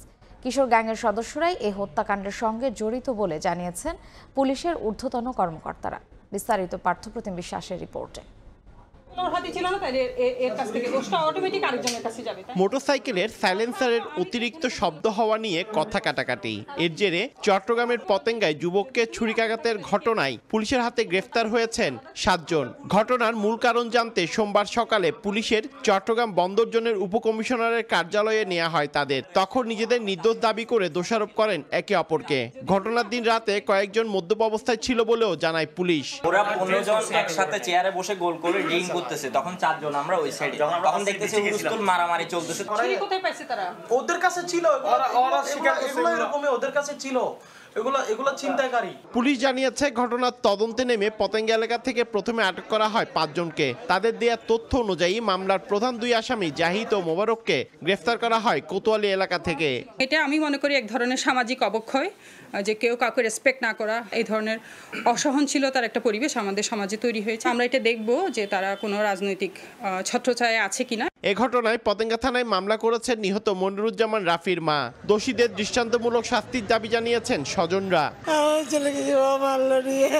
Speaker 1: কিশোর গ্যাংয়ের সদস্যরাই এই হত্যাকাণ্ডের সঙ্গে জড়িত বলে জানিয়েছেন পুলিশের ঊর্ধ্বতন কর্মকর্তারা। বিস্তারিত পার্থপ্রতিম বিশ্বাসের রিপোর্টে।
Speaker 2: মোটরসাইকেলের সাইলেন্সারের অতিরিক্ত শব্দ হওয়া নিয়ে কথা কাটাকাটি, এর জেরে চট্টগ্রামের পতেঙ্গায় যুবককে ছুরিকাঘাতের ঘটনায় পুলিশের হাতে গ্রেফতার হয়েছেন 7 জন। ঘটনার মূল কারণ জানতে সোমবার সকালে পুলিশের চট্টগ্রাম বন্দর জোনের উপকমিশনারের কার্যালয়ে নেওয়া হয় তাদের। তখন নিজেদের নির্দোষ দাবি করে দোষারোপ করেন একে অপরকে। ঘটনার দিন রাতে কয়েকজন মদ্যপ অবস্থায় ছিল বলেও জানায় পুলিশ।
Speaker 22: ওরা 15 জন একসাথে চেয়ারে বসে গোল করে ড্রিঙ্ক করতেছে, তখন 4 জন আমরা ওই সাইডে, তখন দেখতেছি হুলস্থুল মারামারি চলতেছে।
Speaker 23: কোথায় পাইছে তারা? ওদের কাছে ছিল, ওরা স্বীকার করছে এরকমই ওদের কাছে ছিল। এগুলো চিন্তাকারী।
Speaker 2: পুলিশ জানিয়েছে, ঘটনার তদন্তে নেমে পতেঙ্গা এলাকা থেকে প্রথমে আটক করা হয় 5 জনকে। তাদের দেয়া তথ্য অনুযায়ী মামলার প্রধান 2 আসামি জাহিদ ও মোবারককে গ্রেফতার করা হয় কোতোয়ালি এলাকা থেকে।
Speaker 23: এটা আমি মনে করি এক ধরনের সামাজিক অবক্ষয়, যে কেউ কাউকে রেসপেক্ট না করা, এই ধরনের অসহনশীলতার একটা পরিবেশ আমাদের সমাজে তৈরি হয়েছে। আমরা এটা দেখব যে তারা কোনো রাজনৈতিক ছত্রছায়া আছে কিনা।
Speaker 2: এই ঘটনায় পতেঙ্গা থানায় মামলা করেছেন নিহত মনিরুজ্জামান রাফির মা। দোষীদের দৃষ্টান্তমূলক শাস্তির দাবি জানিয়েছেন স্বজনরা।
Speaker 26: আমার ছেলেকে মারলো নিয়ে,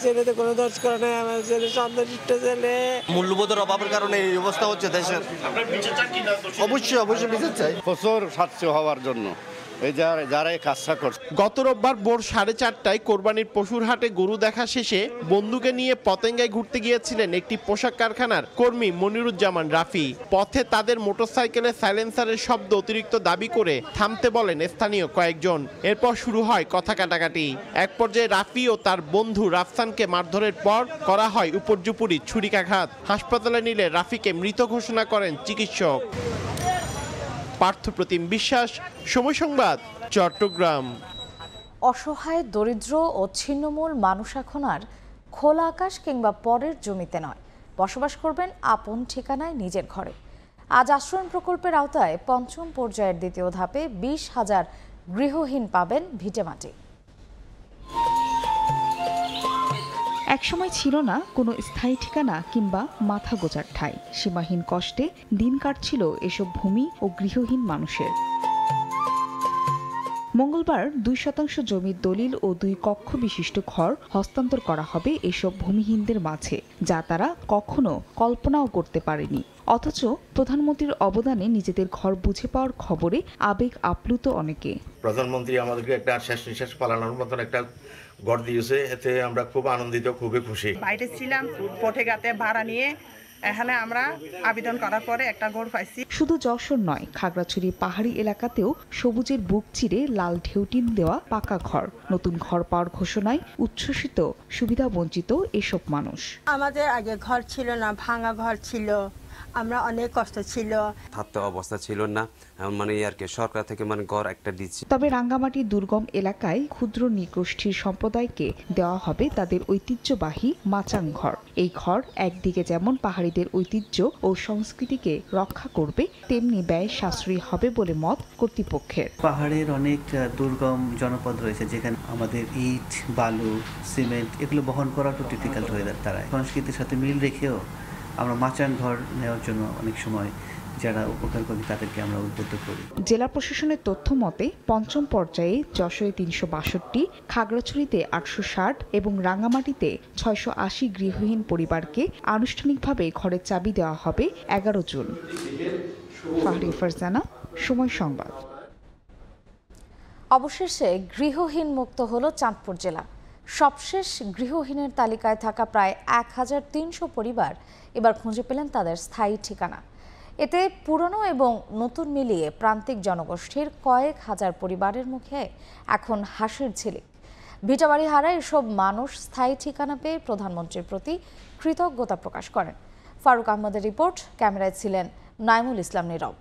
Speaker 26: ছেলে তো কোনো দোষ করে নাই, আমার ছেলে সন্তানিষ্ঠ ছেলে।
Speaker 27: মূল্যবোধের অভাবের কারণে এই অবস্থা হচ্ছে দেশের। অবশ্যই বিচার চাই,
Speaker 28: কঠোর শাস্তি হওয়ার জন্য যারা এই কাজটা করছে।
Speaker 2: গত রোববার ভোর 4:30টায় কোরবানির পশুর হাটে গরু দেখা শেষে বন্দুকে নিয়ে পতেঙ্গায় ঘুরতে গিয়েছিলেন একটি পোশাক কারখানার কর্মী মনিরুজ্জামান রাফি। পথে তাদের মোটরসাইকেলের সাইলেন্সারের শব্দ অতিরিক্ত দাবি করে থামতে বলেন স্থানীয় কয়েকজন। এরপর শুরু হয় কথা কাটাকাটি। এক পর্যায়ে রাফি ও তার বন্ধু রাফসানকে মারধরের পর করা হয় উপর্যুপরি ছুরিকাঘাত। হাসপাতালে নিলে রাফিকে মৃত ঘোষণা করেন চিকিৎসক। পার্থপ্রতিম বিশ্বাস, সময় সংবাদ, চট্টগ্রাম।
Speaker 1: অসহায়, দরিদ্র ও ছিন্নমূল মানুষ এখন আর খোলা আকাশ কিংবা পরের জমিতে নয়, বসবাস করবেন আপন ঠিকানায় নিজের ঘরে। আজ আশ্রয়ণ প্রকল্পের আওতায় 5ম পর্যায়ের 2য় ধাপে 20,000 গৃহহীন পাবেন ভিটেমাটি।
Speaker 29: একসময় ছিল না কোনো স্থায়ী ঠিকানা কিংবা মাথা গোজার ঠাঁই। সীমাহীন কষ্টে দিন কাটছিল এসব ভূমি ও গৃহহীন মানুষের। মঙ্গলবার 2% জমির দলিল ও 2 কক্ষ বিশিষ্ট ঘর হস্তান্তর করা হবে এসব ভূমিহীনদের মাঝে, যা তারা কখনো কল্পনাও করতে পারেনি। অথচ প্রধানমন্ত্রীর অবদানে নিজেদের ঘর বুঝে পাওয়ার খবরে আবেগ আপ্লুত অনেকে।
Speaker 31: প্রধানমন্ত্রী আমাদেরকে একটা শেষ নিঃশ্বাস পালানোর মতন একটা ঘর দিয়েছে, এতে আমরা খুব আনন্দিত, খুবই খুশি।
Speaker 32: বাইরে ছিলাম, পথে ঘাটে ভাড়া নিয়ে
Speaker 3: এখানে আমরা আবেদন করার পরে একটা গড় পাইছি।
Speaker 29: শুধু যশোর নয়, খাগড়াছড়ি পাহাড়ি এলাকাতেও সবুজের বুক চিরে লাল ঢেউটিন দেওয়া পাকা ঘর। নতুন ঘর পাওয়ার ঘোষণায় উচ্ছ্বসিত সুবিধা বঞ্চিত এসব মানুষ।
Speaker 4: আমাদের আগে ঘর ছিল না, ভাঙা ঘর ছিল, আমরা অনেক কষ্ট ছিল,
Speaker 5: থাকতে অবস্থা ছিল না, মানে আর কি সরকার থেকে মানে ঘর একটা দিচ্ছে।
Speaker 29: তবে রাঙ্গামাটির দুর্গম এলাকায় ক্ষুদ্র নৃগোষ্ঠীর সম্প্রদায়কে দেওয়া হবে তাদের ঐতিহ্যবাহী মাচাং ঘর। এই ঘর একদিকে যেমন পাহাড়িদের ঐতিহ্য ও সংস্কৃতিকে রক্ষা করবে, তেমনি ব্যয় সাশ্রয়ী হবে বলে মত কর্তৃপক্ষের।
Speaker 8: পাহাড়ের অনেক দুর্গম জনপদ রয়েছে যেখানে আমাদের ইট, বালু, সিমেন্ট এগুলো বহন করা একটু ডিফিকাল্ট হয়ে দাঁড়ায়। সংস্কৃতির সাথে মিল রেখেও আমরা মাচাং ঘর নেওয়ার জন্য অনেক সময় যারা উপকার করি তাদেরকে আমরা উদ্বুদ্ধ করি।
Speaker 29: জেলা প্রশাসনের তথ্য মতে পঞ্চম পর্যায়ে যশোরে ৩৬২, খাগড়াছড়িতে ৮৬০ এবং রাঙ্গামাটিতে ৬৮০ গৃহহীন পরিবারকে আনুষ্ঠানিকভাবে ঘরের চাবি দেওয়া হবে ১১ জুন। ফাহরি ফারজানা, সময় সংবাদ।
Speaker 1: অবশেষে গৃহহীন মুক্ত হলো চাঁদপুর জেলা। সবশেষ গৃহহীনের তালিকায় থাকা প্রায় ১৩০০ পরিবার এবার খুঁজে পেলেন তাদের স্থায়ী ঠিকানা। এতে পুরনো এবং নতুন মিলিয়ে প্রান্তিক জনগোষ্ঠীর কয়েক হাজার পরিবারের মুখে এখন হাসির ঝিলিক। ভিটাবাড়ি হারা এসব মানুষ স্থায়ী ঠিকানা পেয়ে প্রধানমন্ত্রীর প্রতি কৃতজ্ঞতা প্রকাশ করেন। ফারুক আহমদের রিপোর্ট, ক্যামেরায় ছিলেন নাইমুল ইসলাম নীরব।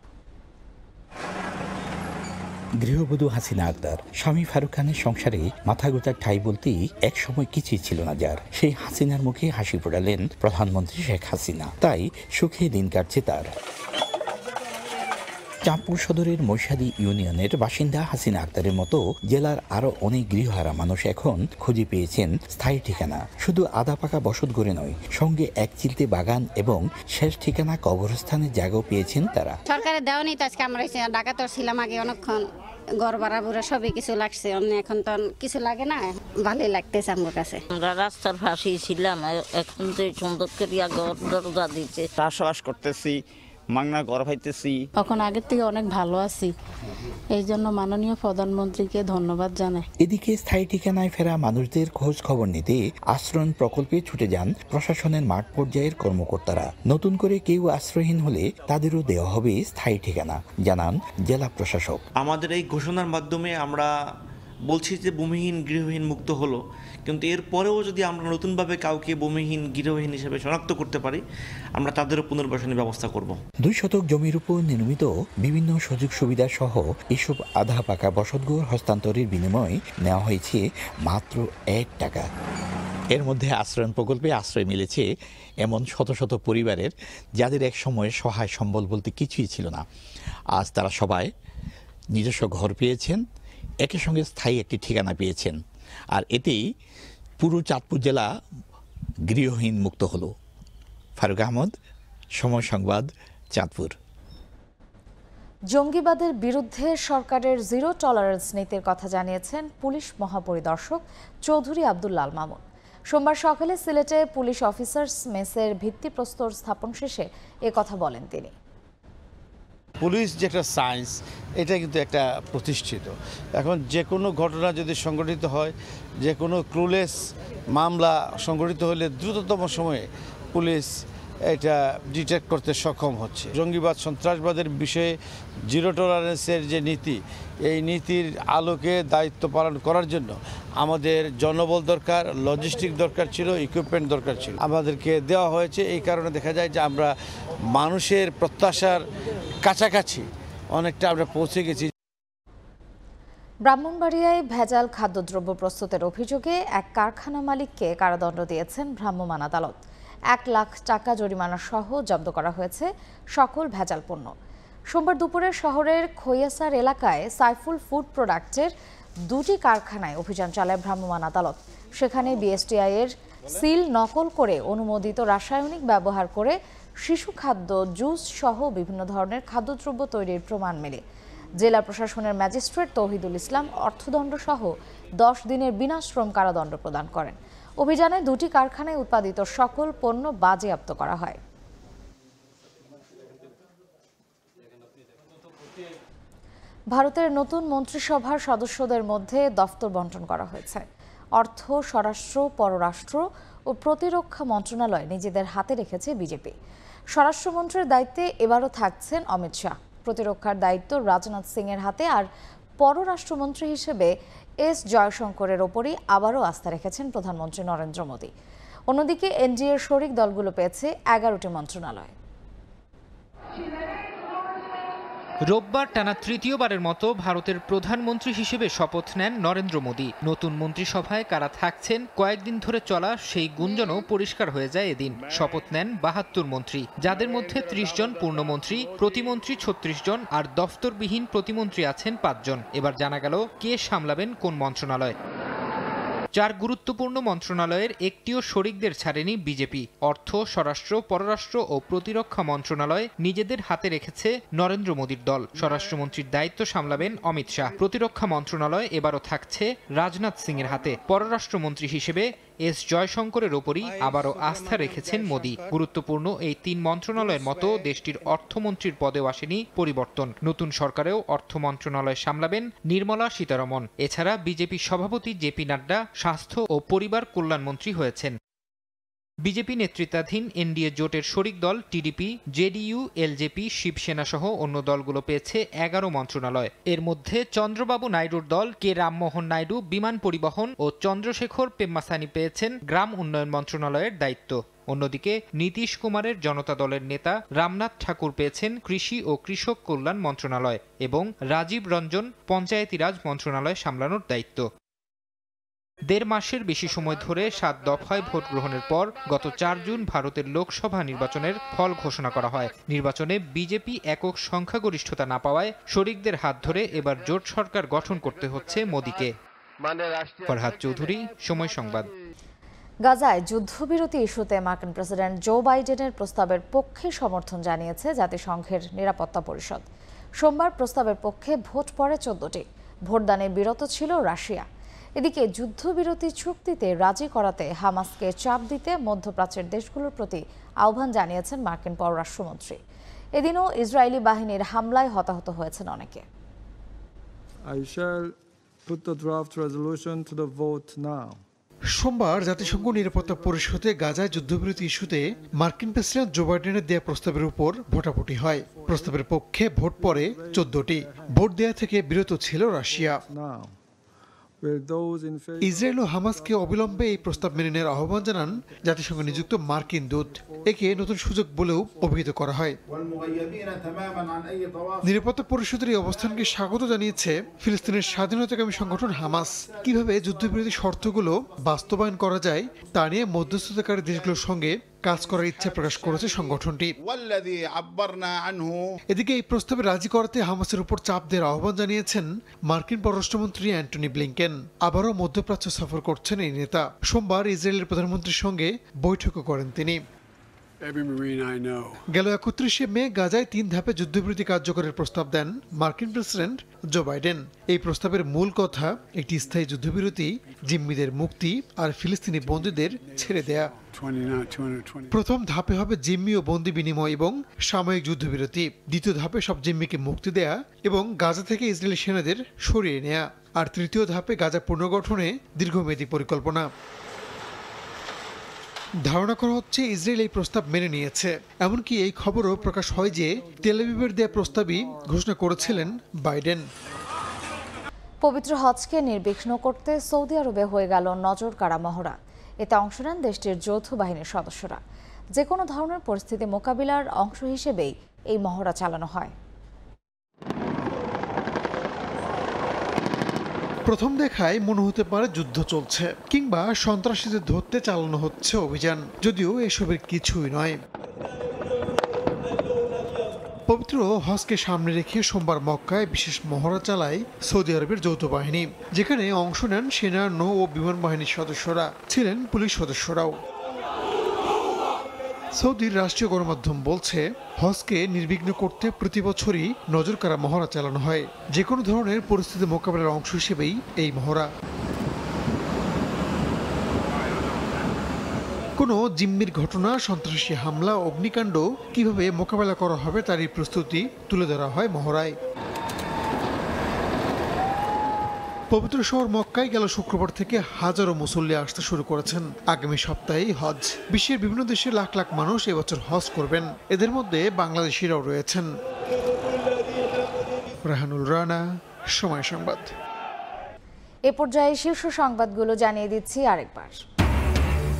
Speaker 16: গৃহবধূ হাসিনা আক্তার স্বামী ফারুক খানের সংসারে মাথা গোঁজার ঠাঁই বলতেই একসময় কিছুই ছিল না যার। সেই হাসিনার মুখে হাসি ফোটালেন প্রধানমন্ত্রী শেখ হাসিনা, তাই সুখে দিন কাটছে তার। চাঁদপুর সদরের মৈশাদী ইউনিয়নের বাসিন্দা হাসিনা আক্তারের মতো জেলার আরো অনেক গৃহহারা মানুষ এখন খুঁজে পেয়েছেন স্থায়ী ঠিকানা। শুধু আধা পাকা বসত গড়ে নয়, সঙ্গে এক চিলতে বাগান এবং শেষ ঠিকানা কবরস্থানের জায়গাও পেয়েছেন তারা।
Speaker 17: সরকারের দেওয়া নেই তো, আজকে আমরা ঢাকাতে ছিলাম আগে অনেকক্ষণ, ঘর ভাড়া বুড়া সবই কিছু লাগছে, এখন তো কিছু লাগে না, ভালোই লাগতেছে আমার কাছে।
Speaker 19: আমরা রাস্তার পাশে ছিলাম, এখন তো সুন্দর করিয়া ঘর দরজা দিচ্ছে,
Speaker 21: চাষবাস করতেছি, মাংনা ঘর পাইতেছি।
Speaker 17: এখন আগের থেকে অনেক ভালো আছি, এই জন্য মাননীয় প্রধানমন্ত্রীকে ধন্যবাদ জানাই।
Speaker 16: এদিকে স্থায়ী ঠিকানায় ফেরা মানুষদের খোঁজ খবর নিতে আশ্রয়ণ প্রকল্পে ছুটে যান প্রশাসনের মাঠ পর্যায়ের কর্মকর্তারা। নতুন করে কেউ আশ্রয়হীন হলে তাদেরও দেওয়া হবে স্থায়ী ঠিকানা, জানান জেলা প্রশাসক।
Speaker 24: আমাদের এই ঘোষণার মাধ্যমে আমরা বলছি যে ভূমিহীন গৃহহীন মুক্ত হলো, কিন্তু এরপরেও যদি আমরা নতুনভাবে কাউকে ভূমিহীন গৃহহীন হিসেবে শনাক্ত করতে পারি, আমরা তাদেরও পুনর্বাসনের ব্যবস্থা করব। 2
Speaker 16: শতক জমির উপর নির্মিত বিভিন্ন সুযোগ সুবিধা সহ এসব আধা পাকা বসতঘর হস্তান্তরের বিনিময়ে নেওয়া হয়েছে মাত্র 1 টাকা।
Speaker 25: এর মধ্যে আশ্রয়ণ প্রকল্পে আশ্রয় মিলেছে এমন শত শত পরিবারের যাদের এক সময়ে সহায় সম্বল বলতে কিছুই ছিল না। আজ তারা সবাই নিজস্ব ঘর পেয়েছেন, একই সঙ্গে স্থায়ী একটি ঠিকানা পেয়েছেন, আর এতেই পুরো চাঁদপুর জেলা গৃহহীন মুক্ত হলো। ফারুক আহমদ, সময় সংবাদ, চাঁদপুর।
Speaker 1: জঙ্গিবাদের বিরুদ্ধে সরকারের জিরো টলারেন্স নীতির কথা জানিয়েছেন পুলিশ মহাপরিদর্শক চৌধুরী আব্দুল্লাল মামুন। সোমবার সকালে সিলেটে পুলিশ অফিসার্স মেসের ভিত্তিপ্রস্তর স্থাপন শেষে এ কথা বলেন তিনি।
Speaker 28: পুলিশ যে একটা সায়েন্স, এটা কিন্তু একটা প্রতিষ্ঠিত। এখন যে কোনো ঘটনা যদি সংঘটিত হয়, যে কোনো ক্লুলেস মামলা সংঘটিত হলে দ্রুততম সময়ে পুলিশ এটা ডিটেক্ট করতে সক্ষম হচ্ছে। জঙ্গিবাদ সন্ত্রাসবাদের বিষয়ে জিরো টলারেন্সের যে নীতি, এই নীতির আলোকে দায়িত্ব পালন করার জন্য আমাদের জনবল দরকার, লজিস্টিক দরকার ছিল, ইকুইপমেন্ট দরকার ছিল, আমাদেরকে দেওয়া হয়েছে। এই কারণে দেখা যায় যে আমরা মানুষের প্রত্যাশার কাছাকাছি অনেকটা আমরা পৌঁছে গেছি।
Speaker 1: ব্রাহ্মণবাড়িয়ায় ভেজাল খাদ্যদ্রব্য প্রস্তুতের অভিযোগে এক কারখানা মালিককে কারাদণ্ড দিয়েছেন ভ্রাম্যমাণ আদালত। 1 লাখ টাকা জরিমানা সহ জব্দ করা হয়েছে সকল ভেজাল পণ্য। সোমবার দুপুরে শহরের খৈয়াসার এলাকায় সাইফুল ফুড প্রোডাক্টের 2টি কারখানায় অভিযান চালায় ভ্রাম্যমাণ আদালত। সেখানে বিএসটিআই এর সিল নকল করে অনুমোদিত রাসায়নিক ব্যবহার করে শিশু খাদ্য, জুস সহ বিভিন্ন ধরনের খাদ্যদ্রব্য তৈরির প্রমাণ মেলে। জেলা প্রশাসনের ম্যাজিস্ট্রেট তৌহিদুল ইসলাম অর্থদণ্ড সহ 10 দিনের বিনাশ্রম কারাদণ্ড প্রদান করেন। অভিযানে 2টি কারখানায় উৎপাদিত সকল পণ্য বাজেয়াপ্ত করা হয়। ভারতের নতুন মন্ত্রিসভার সদস্যদের মধ্যে দফতর বণ্টন করা হয়েছে। অর্থ, স্বরাষ্ট্র, পররাষ্ট্র ও প্রতিরক্ষা মন্ত্রণালয় নিজেদের হাতে রেখেছে বিজেপি। স্বরাষ্ট্রমন্ত্রীর দায়িত্বে এবারও থাকছেন অমিত শাহ। প্রতিরক্ষার দায়িত্ব রাজনাথ সিং এর হাতে, আর পররাষ্ট্রমন্ত্রী হিসেবে এস জয়শঙ্করের ওপরই আবারও আস্থা রেখেছেন প্রধানমন্ত্রী নরেন্দ্র মোদী। অন্যদিকে এনডিএর শরিক দলগুলো পেয়েছে 11টি মন্ত্রণালয়।
Speaker 6: রোববার টানা তৃতীয়বারের মতো ভারতের প্রধানমন্ত্রী হিসেবে শপথ নেন নরেন্দ্র মোদী। নতুন মন্ত্রিসভায় কারা থাকছেন কয়েকদিন ধরে চলা সেই গুঞ্জনও পরিষ্কার হয়ে যায় এদিন। শপথ নেন 72 মন্ত্রী, যাদের মধ্যে 30 জন পূর্ণমন্ত্রী, প্রতিমন্ত্রী 36 জন আর দফতরবিহীন প্রতিমন্ত্রী আছেন 5 জন। এবার জানা গেল কে সামলাবেন কোন মন্ত্রণালয়। 4 গুরুত্বপূর্ণ মন্ত্রণালয়ের একটিও শরিকদের ছাড়েনি বিজেপি। অর্থ, স্বরাষ্ট্র, পররাষ্ট্র ও প্রতিরক্ষা মন্ত্রণালয় নিজেদের হাতে রেখেছে নরেন্দ্র মোদীর দল। স্বরাষ্ট্রমন্ত্রীর দায়িত্ব সামলাবেন অমিত শাহ। প্রতিরক্ষা মন্ত্রণালয় এবারও থাকছে রাজনাথ সিং এর হাতে। পররাষ্ট্রমন্ত্রী হিসেবে এস জয়শঙ্করের ওপরই আবারও আস্থা রেখেছেন মোদী। গুরুত্বপূর্ণ এই 3 মন্ত্রণালয়ের মতো দেশটির অর্থমন্ত্রীর পদেও আসেনি পরিবর্তন। নতুন সরকারেও অর্থ মন্ত্রণালয় সামলাবেন নির্মলা সীতারমণ। এছাড়া বিজেপি সভাপতি জেপি নাড্ডা স্বাস্থ্য ও পরিবার কল্যাণমন্ত্রী হয়েছেন। বিজেপি নেতৃত্বাধীন এনডিএ জোটের শরিক দল টিডিপি, জেডিইউ, এলজেপি, শিবসেনা সহ অন্য দলগুলো পেয়েছে 11 মন্ত্রণালয়। এর মধ্যে চন্দ্রবাবু নাইডুর দল কে রামমোহন নাইডু বিমান পরিবহন ও চন্দ্রশেখর পেম্মাসানি পেয়েছেন গ্রাম উন্নয়ন মন্ত্রণালয়ের দায়িত্ব। অন্যদিকে নীতিশ কুমারের জনতা দলের নেতা রামনাথ ঠাকুর পেয়েছেন কৃষি ও কৃষক কল্যাণ মন্ত্রণালয় এবং রাজীব রঞ্জন পঞ্চায়েতি রাজ মন্ত্রণালয় সামলানোর দায়িত্ব। 1.5 মাসের বেশি সময় ধরে 7 দফায় ভোট গ্রহণের পর গত 4 জুন ভারতের লোকসভা নির্বাচনের ফল ঘোষণা করা হয়। নির্বাচনে বিজেপি একক সংখ্যাগরিষ্ঠতা না পাওয়ায় শরিকদের হাত ধরে এবার জোট সরকার গঠন করতে হচ্ছে মোদীকে। ফরহাদ চৌধুরী, সময় সংবাদ।
Speaker 1: গাজায় যুদ্ধবিরতি ইস্যুতে মার্কিন প্রেসিডেন্ট জো বাইডেনের প্রস্তাবের পক্ষে সমর্থন জানিয়েছে জাতিসংঘের নিরাপত্তা পরিষদ। সোমবার প্রস্তাবের পক্ষে ভোট পড়ে 14টি। ভোটদানে বিরত ছিল রাশিয়া। এদিকে যুদ্ধবিরতি চুক্তিতে রাজি করাতে হামাসকে চাপ দিতে মধ্যপ্রাচ্যের দেশগুলোর প্রতি আহ্বান জানিয়েছেন মার্কিন পররাষ্ট্রমন্ত্রী। এদিনও ইসরায়েলি বাহিনীর হামলায় হতাহত হয়েছেন অনেকে।
Speaker 7: সোমবার জাতিসংঘ নিরাপত্তা পরিষদে গাজায় যুদ্ধবিরতি ইস্যুতে মার্কিন প্রেসিডেন্ট জো বাইডেনের দেয়া প্রস্তাবের উপর ভোটাভুটি হয়। প্রস্তাবের পক্ষে ভোট পড়ে 14টি। ভোট দেয়া থেকে বিরত ছিল রাশিয়া। ইসরায়েল ও হামাসকে অবিলম্বে এই প্রস্তাব মেনে নেওয়ার আহ্বান জানান জাতিসংঘ নিযুক্ত মার্কিন দূত। একে নতুন সুযোগ বলেও অভিহিত করা হয়। নিরাপত্তা পরিষদের এই অবস্থানকে স্বাগত জানিয়েছে ফিলিস্তিনের স্বাধীনতাকামী সংগঠন হামাস। কিভাবে যুদ্ধবিরতি শর্তগুলো বাস্তবায়ন করা যায় তা নিয়ে মধ্যস্থতাকারী দেশগুলোর সঙ্গে কাজ করার ইচ্ছা প্রকাশ করেছে সংগঠনটি। এদিকে এই প্রস্তাবে রাজি করাতে হামাসের উপর চাপ দেওয়ার আহ্বান জানিয়েছেন মার্কিন পররাষ্ট্রমন্ত্রী অ্যান্টনি ব্লিংকেন। আবারও মধ্যপ্রাচ্য সফর করছেন এই নেতা। সোমবার ইসরায়েলের প্রধানমন্ত্রীর সঙ্গে বৈঠকও করেন তিনি। গেল 31শে মে গাজায় 3 ধাপে যুদ্ধবিরতি কার্যকরের প্রস্তাব দেন মার্কিন প্রেসিডেন্ট জো বাইডেন। এই প্রস্তাবের মূল কথা একটি স্থায়ী যুদ্ধবিরতি, জিম্মিদের মুক্তি আর ফিলিস্তিনি বন্দীদের ছেড়ে দেয়া। প্রথম ধাপে হবে জিম্মি ও বন্দী বিনিময় এবং সাময়িক যুদ্ধবিরতি। দ্বিতীয় ধাপে সব জিম্মিকে মুক্তি দেয়া এবং গাজা থেকে ইসরায়েলি সেনাদের সরিয়ে নেয়া। আর তৃতীয় ধাপে গাজা পুনর্গঠনে দীর্ঘমেয়াদী পরিকল্পনা। ধারণা করা হচ্ছে ইসরায়েল এই প্রস্তাব মেনে নিয়েছে। এমনকি এই খবরও প্রকাশ হয় যে তেল আবিবের দেয়া প্রস্তাবই ঘোষণা করেছিলেন বাইডেন।
Speaker 1: পবিত্র হজকে নির্বিঘ্ন করতে সৌদি আরবে হয়ে গেল নজর কাড়া মহড়া। এতে অংশ নেন দেশটির যৌথ বাহিনীর সদস্যরা। যে কোনো ধরনের পরিস্থিতি মোকাবিলার অংশ হিসেবেই এই মহড়া চালানো হয়।
Speaker 7: প্রথম দেখায় মনে হতে পারে যুদ্ধ চলছে কিংবা সন্ত্রাসীদের ধরতে চালানো হচ্ছে অভিযান, যদিও এসবের কিছুই নয়। পবিত্র হজকে সামনে রেখে সোমবার মক্কায় বিশেষ মহড়া চালায় সৌদি আরবের যৌথ বাহিনী, যেখানে অংশ নেন সেনা, নৌ ও বিমান বাহিনীর সদস্যরা, ছিলেন পুলিশ সদস্যরাও। সৌদির রাষ্ট্রীয় গণমাধ্যম বলছে, হজকে নির্বিঘ্ন করতে প্রতি বছরই নজরকাড়া মহড়া চালানো হয়। যে কোনো ধরনের পরিস্থিতি মোকাবেলার অংশ হিসেবেই এই মহড়া। কোনো জিম্মির ঘটনা, সন্ত্রাসী হামলা, অগ্নিকাণ্ড কিভাবে মোকাবেলা করা হবে তারই প্রস্তুতি তুলে ধরা হয় মহড়ায়। পবিত্র শহর মক্কায় গেল শুক্রবার থেকে হাজারো মুসল্লি আসতে শুরু করেছেন। আগামী সপ্তাহেই হজ। বিশ্বের বিভিন্ন দেশে লাখ লাখ মানুষ এবছর হজ করবেন। এদের মধ্যে বাংলাদেশিরাও রয়েছেন। রাহানুল রানা, সময় সংবাদ।
Speaker 1: এ পর্যায়ে শীর্ষ সংবাদগুলো জানিয়ে দিচ্ছি আরেকবার।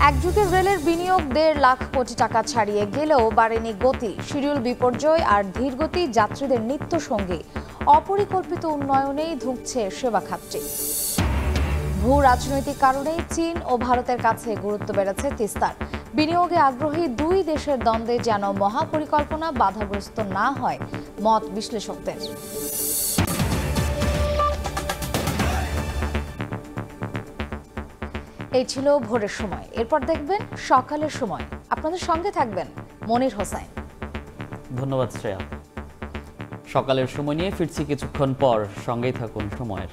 Speaker 1: এক যুগের রেলের বিনিয়োগ 1.5 লাখ কোটি টাকা ছাড়িয়ে গেলেও বাড়েনি গতি। শিডিউল বিপর্যয় আর ধীরগতি যাত্রীদের নিত্য সঙ্গী। অপরিকল্পিত উন্নয়নেই ধুঁকছে সেবা খাতটি। ভূ রাজনৈতিক কারণেই চীন ও ভারতের কাছে গুরুত্ব বেড়েছে তিস্তার। বিনিয়োগে আগ্রহী দুই দেশের দ্বন্দ্বে যেন মহাপরিকল্পনা বাধাগ্রস্ত না হয় মত বিশ্লেষকদের। এই ছিল ভোরের সময়। এরপর দেখবেন সকালের সময়। আপনাদের সঙ্গে থাকবেন মনির হোসেন।
Speaker 9: ধন্যবাদ শ্রেয়া। সকালের সময় নিয়ে ফিরছি কিছুক্ষণ পর, সঙ্গেই থাকুন সময়ের।